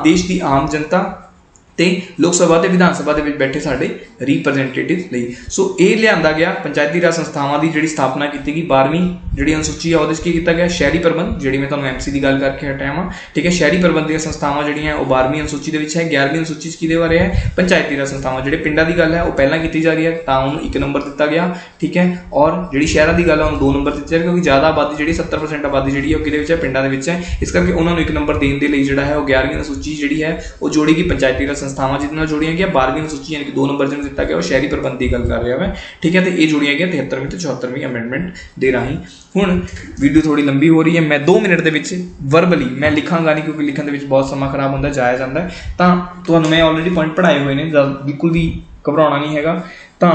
S1: देश की आम जनता ਤੇ ਲੋਕ ਸਭਾ ਤੇ ਵਿਧਾਨ ਸਭਾ ਦੇ ਵਿੱਚ ਬੈਠੇ ਸਾਡੇ ਰਿਪਰੈਜ਼ੈਂਟੇਟਿਵਸ ਲਈ। ਸੋ ਇਹ ਲਿਆਂਦਾ ਗਿਆ ਪੰਚਾਇਤੀ ਰਾਜ ਸੰਸਥਾਵਾਂ ਦੀ ਜਿਹੜੀ ਸਥਾਪਨਾ ਕੀਤੀ ਗਈ। 12ਵੀਂ ਜਿਹੜੀ ਅਨੁਸੂਚੀ ਆ ਉਹਦੇ ਵਿੱਚ ਕੀ ਕੀਤਾ ਗਿਆ, ਸ਼ਹਿਰੀ ਪ੍ਰਬੰਧ, ਜਿਹੜੀ ਮੈਂ ਤੁਹਾਨੂੰ MC ਦੀ ਗੱਲ ਕਰਕੇ ਹਟਿਆ ਵਾਂ, ਠੀਕ ਹੈ। ਸ਼ਹਿਰੀ ਪ੍ਰਬੰਧ ਦੀਆਂ ਸੰਸਥਾਵਾਂ ਜਿਹੜੀਆਂ ਉਹ 12ਵੀਂ ਅਨੁਸੂਚੀ ਦੇ ਵਿੱਚ ਹੈ। 11ਵੀਂ ਅਨੁਸੂਚੀ 'ਚ ਕਿਹਦੇ ਬਾਰੇ ਹੈ, ਪੰਚਾਇਤੀ ਰਾਜ ਸੰਸਥਾਵਾਂ। ਜਿਹੜੇ ਪਿੰਡਾਂ ਦੀ ਗੱਲ ਹੈ ਉਹ ਪਹਿਲਾਂ ਕੀਤੀ ਜਾ ਰਹੀ ਹੈ, ਤਾਂ ਉਹਨੂੰ 1 ਨੰਬਰ ਦਿੱਤਾ ਗਿਆ, ਠੀਕ ਹੈ। ਔਰ ਜਿਹੜੀ ਸ਼ਹਿਰਾਂ ਦੀ ਗੱਲ ਹੈ ਉਹਨੂੰ 2 ਨੰਬਰ ਦਿੱਤੇ ਜਾ, ਕਿਉਂਕਿ ਜ਼ਿਆਦਾ ਆਬਾਦੀ ਜਿਹੜੀ 70% ਆਬਾਦੀ ਜਿਹੜੀ ਉਹ ਕਿਹਦੇ ਵਿੱਚ ਹੈ, ਪਿੰਡਾਂ ਦੇ ਵਿੱਚ ਹੈ। ਇਸ ਕਰਕੇ ਉਹਨਾਂ ਨੂੰ 1 ਨੰਬਰ ਦੇਣ ਦੇ ਲਈ ਜਿਹੜਾ ਹੈ ਉਹ 11ਵੀਂ ਅਨੁਸੂਚੀ ਜਿਹੜੀ ਹੈ ਉਹ ਜੋੜੇਗੀ ਪੰਚਾਇਤੀ ਰਾਜ ਸੰਸਥਾਵਾਂ ਜਿਹਦੇ ਨਾਲ ਜੋੜੀਆਂ ਗਿਆ। 12ਵੀਂ ਅਨੁਸੂਚੀ यानी कि 2 नंबर ਜਿਹਨੂੰ ਦਿੱਤਾ ਗਿਆ ਉਹ ਸ਼ਹਿਰੀ ਪ੍ਰਬੰਧ ਦੀ ਗੱਲ ਕਰ ਰਿਹਾ ਹੈ, ਠੀਕ ਹੈ। ਤੇ ਇਹ ਜੋੜੀਆਂ ਗਿਆ 73ਵੀਂ ਤੇ 74ਵੀਂ ਅਮੈਂਡਮੈਂਟ ਦੇ ਰਾਹੀਂ। ਹੁਣ ਵੀਡੀਓ ਥੋੜੀ ਲੰਬੀ ਹੋ ਰਹੀ ਹੈ, ਮੈਂ 2 ਮਿੰਟ ਦੇ ਵਿੱਚ ਵਰਬਲੀ ਮੈਂ ਲਿਖਾਂਗਾ ਨਹੀਂ, ਕਿਉਂਕਿ ਲਿਖਣ ਦੇ ਵਿੱਚ ਬਹੁਤ ਸਮਾਂ ਖਰਾਬ ਹੁੰਦਾ, ਜਾਇਆ ਜਾਂਦਾ। ਤਾਂ ਤੁਹਾਨੂੰ ਮੈਂ ਆਲਰੇਡੀ ਪੁਆਇੰਟ ਪੜ੍ਹਾਏ ਹੋਏ ਨੇ, ਬਿਲਕੁਲ ਵੀ ਘਬਰਾਉਣਾ ਨਹੀਂ ਹੈਗਾ। ਤਾਂ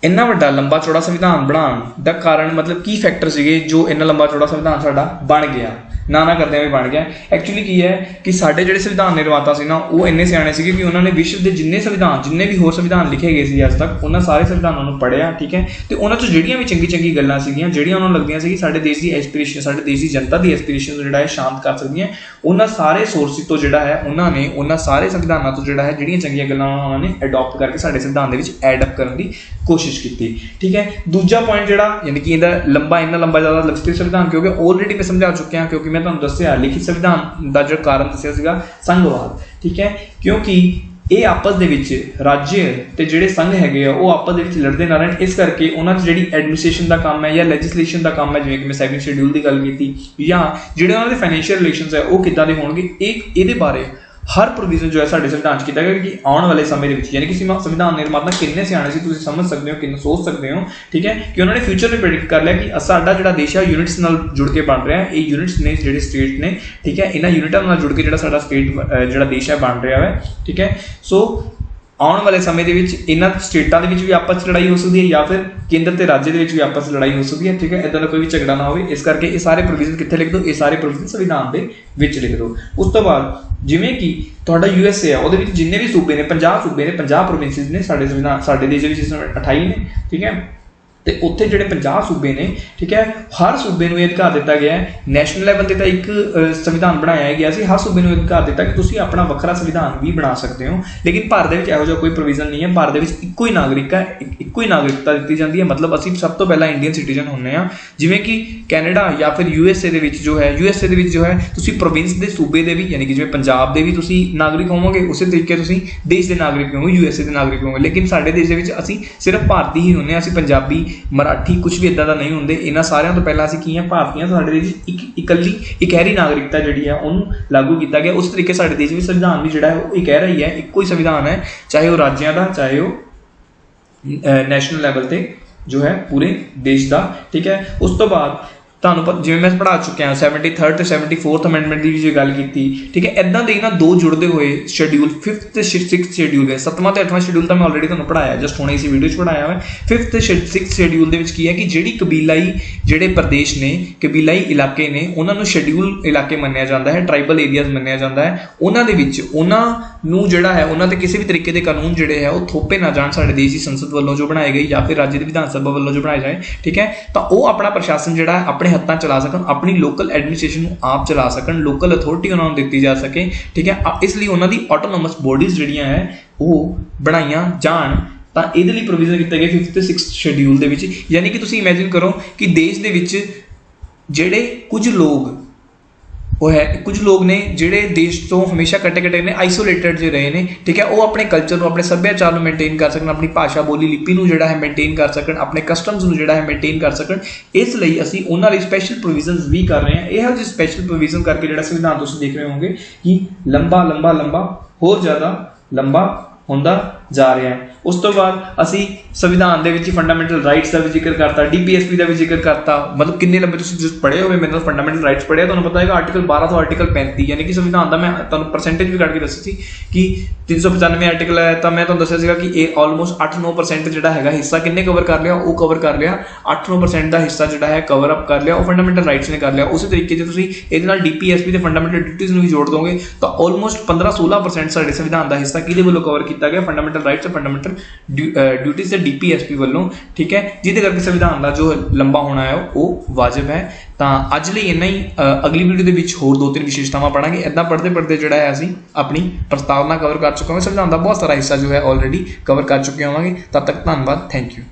S1: ਇੰਨਾ ਵੱਡਾ ਲੰਬਾ ਚੌੜਾ ਸੰਵਿਧਾਨ ਬਣਾਉਣ ਦਾ ਕਾਰਨ ਮਤਲਬ ਕੀ ਫੈਕਟਰ ਸੀਗੇ ਜੋ ਇੰਨਾ ਲੰਬਾ ਚੌੜਾ ਸੰਵਿਧਾਨ ਸਾਡਾ ਬਣ ਗਿਆ, ਨਾ ਕਰਦਿਆਂ ਵੀ ਬਣ ਗਿਆ। ਐਕਚੁਅਲੀ ਕੀ ਹੈ ਕਿ ਸਾਡੇ ਜਿਹੜੇ ਸੰਵਿਧਾਨ ਨਿਰਮਾਤਾ ਸੀ ਨਾ ਉਹ ਇੰਨੇ ਸਿਆਣੇ ਸੀਗੇ ਕਿ ਉਹਨਾਂ ਨੇ ਵਿਸ਼ਵ ਦੇ ਜਿੰਨੇ ਵੀ ਹੋਰ ਸੰਵਿਧਾਨ ਲਿਖੇ ਗਏ ਸੀ ਅੱਜ ਤੱਕ, ਉਹਨਾਂ ਸਾਰੇ ਸੰਵਿਧਾਨਾਂ ਨੂੰ ਪੜ੍ਹਿਆ, ਠੀਕ ਹੈ। ਤੇ ਉਹਨਾਂ 'ਚ ਜਿਹੜੀਆਂ ਵੀ ਚੰਗੀ ਗੱਲਾਂ ਸੀਗੀਆਂ, ਜਿਹੜੀਆਂ ਉਹਨਾਂ ਨੂੰ ਲੱਗਦੀਆਂ ਸੀ ਕਿ ਸਾਡੇ ਦੇਸ਼ ਦੀ ਐਸਪੀਰੇਸ਼ਨ, ਸਾਡੇ ਦੇਸ਼ ਦੀ ਜਨਤਾ ਦੀ ਐਸਪੀਰੇਸ਼ਨ ਜਿਹੜਾ ਹੈ ਸ਼ਾਂਤ ਕਰ ਸਕਦੀਆਂ, ਉਹਨਾਂ ਸਾਰੇ ਸੋਰਸਿਸ ਤੋਂ ਜਿਹੜਾ ਹੈ ਉਹਨਾਂ ਸਾਰੇ ਸੰਵਿਧਾਨਾਂ ਤੋਂ ਜਿਹੜਾ ਹੈ ਜਿਹੜੀਆਂ ਚੰਗੀਆਂ ਗੱਲਾਂ ਉਹਨਾਂ ਨੇ ਅਡੋਪਟ ਕਰਕੇ ਸਾਡੇ ਸੰਵਿਧਾਨ ਦੇ ਵਿੱਚ ਐਡ ਅਪ ਕਰਨ ਦੀ ਕੋਸ਼ਿਸ਼ ਕੀਤੀ, ਠੀਕ ਹੈ। ਦੂਜਾ ਪੁਆਇੰਟ ਜਿਹੜਾ ਯਾਨੀ ਕਿ ਇਹਦਾ ਇੰਨਾ ਲੰਬਾ ਜ਼ਿਆਦਾ ਲਿਖਤੀ ਸੰਵਿਧਾਨ, ਕਿਉਂਕਿ ਆਲਰੇਡੀ ਮੈਂ ਸਮਝਾ ਚੁੱਕਿਆ, ਕਿਉਂਕਿ ਮੈਂ ਤੁਹਾਨੂੰ ਦੱਸਿਆ ਲਿਖਿਤ ਸੰਵਿਧਾਨ ਦਾ ਜਿਹੜਾ ਕਾਰਨ ਦੱਸਿਆ ਸੀਗਾ ਸੰਘਵਾਦ, ਠੀਕ ਹੈ। ਕਿਉਂਕਿ ਇਹ ਆਪਸ ਦੇ ਵਿੱਚ ਰਾਜ ਤੇ ਜਿਹੜੇ ਸੰਘ ਹੈਗੇ ਆ ਉਹ ਆਪਸ ਦੇ ਵਿੱਚ ਲੜਦੇ ਨਾ ਰਹਿਣ, ਇਸ ਕਰਕੇ ਉਹਨਾਂ 'ਚ ਜਿਹੜੀ ਐਡਮਿਨਿਸਟ੍ਰੇਸ਼ਨ ਦਾ ਕੰਮ ਹੈ ਜਾਂ ਲੈਜਿਸਲੇਸ਼ਨ ਦਾ ਕੰਮ ਹੈ, ਜਿਵੇਂ ਕਿ ਮੈਂ ਸੈਕੰਡ ਸ਼ੈਡਿਊਲ ਦੀ ਗੱਲ ਕੀਤੀ, ਜਾਂ ਜਿਹੜੇ ਉਹਨਾਂ ਦੇ ਫਾਈਨੈਂਸ਼ੀਅਲ ਰਿਲੇਸ਼ਨਸ ਹੈ ਉਹ ਕਿੱਦਾਂ ਦੇ ਹੋਣਗੇ, ਇਹਦੇ ਬਾਰੇ हर प्रोविजन जो है साडे संविधान च किया गया कि आने वाले समय के यानी कि संविधान निर्माता कितने सियाने से तुसीं समझ सकते हो, कितने सोच सकते हो, ठीक है, कि उन्होंने फ्यूचर में प्रेडिक्ट कर लिया कि साडा जिहड़ा देश है यूनिट्स नाल जुड़ के बन रहा है। ये यूनिट्स ने जिहड़े स्टेट ने, ठीक है, इन्हां यूनिटां नाल जुड़ के जिहड़ा साडा स्टेट जिहड़ा देश है बन रहा है, ठीक है। सो आने वाले समय के इन्होंने स्टेटा के भी आपस लड़ाई हो सकती है या फिर केंद्र के राज्य के भी आपस लड़ाई हो सकती है, ठीक है। इदा का कोई भी झगड़ा ना हो, इस करके ये सारे प्रोविजन कितने लिख दो, ये सारे प्रोविजन संविधान के लिख दो। उस तो बाद जिमें कि तुहाडा USA है, वो जिन्ने भी सूबे ने 50 सूबे ने, 50 प्रोविंसिस ने साडे संविधान, साडे देश में 28 ने, ठीक है। तो उत्थे जिहड़े 50 सूबे ने, ठीक है, हर सूबे नूं अधिकार दिता गया है। नैशनल लैवल ते तां एक संविधान बनाया गया सी, हर सूबे नूं अधिकार दिता कि तुसीं अपना वखरा संविधान भी बना सकते हो, लेकिन भारत दे विच इहो जिहा कोई प्रोविजन नहीं है। भारत दे विच इक्को ही नागरिक है, इक्को ही नागरिकता दित्ती जाती है, मतलब असीं सब तो पहला इंडियन सिटीजन हुंदे आ। जिवें कि कैनेडा या फिर USA दे विच जो है, USA दे विच जो है तुसीं प्रोविंस दे सूबे दे भी, यानी कि जिवें पंजाब दे भी तुसीं नागरिक होवोगे, उसे तरीके तुसीं देश दे नागरिक होवोगे, USA दे नागरिक होवोगे। लेकिन साडे देश दे विच असीं सिर्फ भारती ही हुंदे आ, असीं पंजाबी मराठी कुछ भी इदा का नहीं होंगे। इन्होंने सारिਆਂ ਤੋਂ ਪਹਿਲਾਂ ਅਸੀਂ ਕੀ ਹਾਂ, ਭਾਰਤੀ ਹਾਂ। ਸਾਡੇ ਦੇਸ਼ ਇਕੱਲੀ ਇਕਹਿਰੀ ਨਾਗਰਿਕਤਾ ਜਿਹੜੀ ਹੈ ਉਹਨੂੰ ਲਾਗੂ ਕੀਤਾ ਗਿਆ। ਉਸ ਤਰੀਕੇ ਸਾਡੇ ਦੇਸ਼ ਵਿੱਚ ਸੰਵਿਧਾਨ ਵੀ ਜਿਹੜਾ ਹੈ ਉਹ ਇਕਹਿਰਾ ਹੀ ਹੈ, ਇੱਕੋ ਹੀ ਸੰਵਿਧਾਨ ਹੈ, ਚਾਹੇ ਉਹ ਰਾਜਾਂ ਦਾ, ਚਾਹੇ ਉਹ ਨੈਸ਼ਨਲ ਲੈਵਲ ਤੇ ਜੋ ਹੈ ਪੂਰੇ ਦੇਸ਼ ਦਾ, ਠੀਕ ਹੈ। ਉਸ ਤੋਂ ਬਾਅਦ ਜਿਵੇਂ ਮੈਂ ਪੜ੍ਹਾ ਚੁੱਕਿਆ 73rd ਤੇ 74th ਅਮੈਂਡਮੈਂਟ ਦੀ ਵੀ ਜੇ ਗੱਲ ਕੀਤੀ, ਠੀਕ ਹੈ। ਇੱਦਾਂ ਦੇ ਨਾ ਦੋ ਜੁੜਦੇ ਹੋਏ ਸ਼ੈਡਿਊਲ 5th ਤੇ 6th ਸ਼ੈਡਿਊਲ ਹੈ। 7ਵਾਂ ਤੇ 8ਵਾਂ ਸ਼ੈਡਿਊਲ ਤਾਂ ਮੈਂ ਆਲਰੇਡੀ ਤੁਹਾਨੂੰ ਪੜ੍ਹਾਇਆ, ਜਸਟ ਹੁਣੇ ਇਸੇ ਵੀਡੀਓ 'ਚ ਪੜ੍ਹਾਇਆ ਹੈ। 5th ਤੇ 6th ਸ਼ੈਡਿਊਲ ਦੇ ਵਿੱਚ ਕੀ ਹੈ ਕਿ ਜਿਹੜੀ ਕਬੀਲਾਈ ਜਿਹੜੇ ਪ੍ਰਦੇਸ਼ ਨੇ, ਕਬੀਲਾਈ ਇਲਾਕੇ ਨੇ, ਉਹਨਾਂ ਨੂੰ ਸ਼ੈਡਿਊਲ ਇਲਾਕੇ ਮੰਨਿਆ ਜਾਂਦਾ ਹੈ, ਟਰਾਈਬਲ ਏਰੀਆਜ਼ ਮੰਨਿਆ ਜਾਂਦਾ ਹੈ। ਉਹਨਾਂ ਦੇ ਵਿੱਚ ਉਹਨਾਂ ਨੂੰ ਜਿਹੜਾ ਹੈ ਉਹਨਾਂ 'ਤੇ ਕਿਸੇ ਵੀ ਤਰੀਕੇ ਦੇ ਕਾਨੂੰਨ ਜਿਹੜੇ ਹੈ ਉਹ ਥੋਪੇ ਨਾ ਜਾਣ ਸਾਡੇ ਦੇਸ਼ ਦੀ ਸੰਸਦ ਵੱਲੋਂ ਜੋ ਬਣਾਏ ਗਏ ਜਾਂ ਫਿਰ ਰਾਜ ਦੀ ਵਿਧਾਨ ਸਭਾ ਵੱਲੋਂ ਜੋ ਬਣਾਏ ਜਾਏ, ਠੀਕ ਹੈ। ਤਾਂ ਉਹ ਆਪਣਾ ਪ੍ਰਸ਼ਾਸਨ ਜਿਹੜਾ ਹੈ ਆਪਣੇ ਹੱਥਾਂ ਚਲਾ ਸਕਣ, ਆਪਣੀ ਲੋਕਲ ਐਡਮਿਨਿਸਟ੍ਰੇਸ਼ਨ ਨੂੰ ਆਪ ਚਲਾ ਸਕਣ, ਲੋਕਲ ਅਥਾਰਟੀ ਉਹਨਾਂ ਨੂੰ ਦਿੱਤੀ ਜਾ ਸਕੇ, ਠੀਕ ਹੈ। ਇਸ ਲਈ ਉਹਨਾਂ ਦੀ ਆਟੋਨੋਮਸ ਬੋਡੀਜ਼ ਜਿਹੜੀਆਂ ਹੈ ਉਹ ਬਣਾਈਆਂ ਜਾਣ। ਤਾਂ ਇਹਦੇ ਲਈ ਪ੍ਰੋਵੀਜ਼ਨ ਕੀਤਾ ਗਿਆ 5th ਤੇ 6th ਸ਼ੈਡਿਊਲ ਦੇ ਵਿੱਚ। ਯਾਨੀ ਕਿ ਤੁਸੀਂ ਇਮੈਜਿਨ ਕਰੋ ਕਿ ਦੇਸ਼ ਦੇ ਵਿੱਚ ਜਿਹੜੇ ਕੁਝ ਲੋਕ ਨੇ ਜਿਹੜੇ ਦੇਸ਼ ਤੋਂ ਹਮੇਸ਼ਾ ਕੱਟੇ ਨੇ, ਆਈਸੋਲੇਟਡ ਜਿਹੇ ਰਹੇ ਨੇ, ਠੀਕ ਹੈ। ਉਹ ਆਪਣੇ ਕਲਚਰ ਨੂੰ, ਆਪਣੇ ਸੱਭਿਆਚਾਰ ਨੂੰ ਮੇਨਟੇਨ ਕਰ ਸਕਣ, ਆਪਣੀ ਭਾਸ਼ਾ ਬੋਲੀ ਲਿਪੀ ਨੂੰ ਜਿਹੜਾ ਹੈ ਮੇਨਟੇਨ ਕਰ ਸਕਣ, ਆਪਣੇ ਕਸਟਮਸ ਨੂੰ ਜਿਹੜਾ ਹੈ ਮੇਨਟੇਨ ਕਰ ਸਕਣ। ਇਸ ਲਈ ਅਸੀਂ ਉਹਨਾਂ ਲਈ ਸਪੈਸ਼ਲ ਪ੍ਰੋਵੀਜ਼ਨਸ ਵੀ ਕਰ ਰਹੇ ਹਾਂ। ਇਹੋ ਜਿਹੇ ਸਪੈਸ਼ਲ ਪ੍ਰੋਵੀਜ਼ਨ ਕਰਕੇ ਜਿਹੜਾ ਸੰਵਿਧਾਨ ਤੁਸੀਂ ਦੇਖ ਰਹੇ ਹੋਵੋਗੇ ਕਿ ਲੰਬਾ ਹੋਰ ਜ਼ਿਆਦਾ ਲੰਬਾ ਹੁੰਦਾ ਜਾ ਰਿਹਾ ਹੈ। ਉਸ ਤੋਂ ਬਾਅਦ ਅਸੀਂ ਸੰਵਿਧਾਨ ਦੇ ਵਿੱਚ ਫੰਡਾਮੈਂਟਲ ਰਾਈਟਸ ਦਾ ਵੀ ਜ਼ਿਕਰ ਕਰਤਾ, DPSP ਦਾ ਵੀ ਜ਼ਿਕਰ ਕਰਤਾ। ਮਤਲਬ ਕਿੰਨੇ ਲੰਬੇ ਤੁਸੀਂ ਪੜ੍ਹੇ ਹੋਵੇ, ਮੇਰੇ ਨਾਲ ਫੰਡਾਮੈਂਟਲ ਰਾਈਟਸ ਪੜ੍ਹਿਆ, ਤੁਹਾਨੂੰ ਪਤਾ ਹੈਗਾ ਆਰਟੀਕਲ 12 ਤੋਂ ਆਰਟੀਕਲ 35, ਯਾਨੀ ਕਿ ਸੰਵਿਧਾਨ ਦਾ ਮੈਂ ਤੁਹਾਨੂੰ ਪਰਸੈਂਟੇਜ ਵੀ ਕੱਢ ਕੇ ਦੱਸੀ ਸੀ ਕਿ 395 ਆਰਟੀਕਲ ਹੈ। ਤਾਂ ਮੈਂ ਤੁਹਾਨੂੰ ਦੱਸਿਆ ਸੀਗਾ ਕਿ ਇਹ ਆਲਮੋਸਟ 8-9% ਜਿਹੜਾ ਹੈਗਾ ਹਿੱਸਾ ਕਿੰਨੇ ਕਵਰ ਕਰ ਲਿਆ, ਉਹ ਕਵਰ ਕਰ ਲਿਆ 8-9% ਦਾ ਹਿੱਸਾ ਜਿਹੜਾ ਹੈ ਕਵਰ ਅਪ ਕਰ ਲਿਆ, ਉਹ ਫੰਡਾਮੈਂਟਲ ਰਾਈਟਸ ਨੇ ਕਰ ਲਿਆ। ਉਸੇ ਤਰੀਕੇ ਜੇ ਤੁਸੀਂ ਇਹਦੇ ਨਾਲ DPSP ਤੇ ਫੰਡਾਮੈਂਟਲ ਡਿਊਟੀਜ਼ ਨੂੰ ਵੀ ਜੋੜ ਦੋਗੇ ਤਾਂ ਆਲਮੋਸਟ 15-16% ਸਾਡੇ ਸੰਵਿਧਾਨ ਦਾ ਹਿੱਸਾ ਕਿਹਦੇ ਵੱਲੋਂ ਕਵਰ ਕੀਤਾ ਗਿਆ, ਫੰਡਾਮੈਂਟਲ ਰਾਈਟਸ ਤੇ ਫੰਡਾਮੈਂਟਲ ਡਿਊਟੀਜ਼ ਤੇ DPSP ਵੱਲੋਂ, ਠੀਕ ਹੈ। ਜਿਹਦੇ ਕਰਕੇ ਸੰਵਿਧਾਨ ਦਾ ਜੋ ਲੰਬਾ ਹੋਣਾ ਹੈ ਉਹ ਵਾਜਬ ਹੈ। ਤਾਂ ਅੱਜ ਲਈ ਇੰਨਾ ਹੀ। ਅਗਲੀ ਵੀਡੀਓ ਦੇ ਵਿੱਚ ਹੋਰ 2-3 ਵਿਸ਼ੇਸ਼ਤਾਵਾਂ ਪੜਾਂਗੇ। ਇੱਦਾਂ ਪੜ੍ਹਦੇ ਜਿਹੜਾ ਹੈ ਅਸੀਂ ਆਪਣੀ ਪ੍ਰਸਤਾਵਨਾ ਕਵਰ ਕਰ ਚੁੱਕੇ ਹਾਂ। ਸੰਵਿਧਾਨ ਦਾ ਬਹੁਤ ਸਾਰਾ ਹਿੱਸਾ ਜੋ ਹੈ ਆਲਰੇਡੀ ਕਵਰ ਕਰ ਚੁੱਕੇ ਹੋਵਾਂਗੇ। ਤਦ ਤੱਕ ਧੰਨਵਾਦ, ਥੈਂਕ ਯੂ।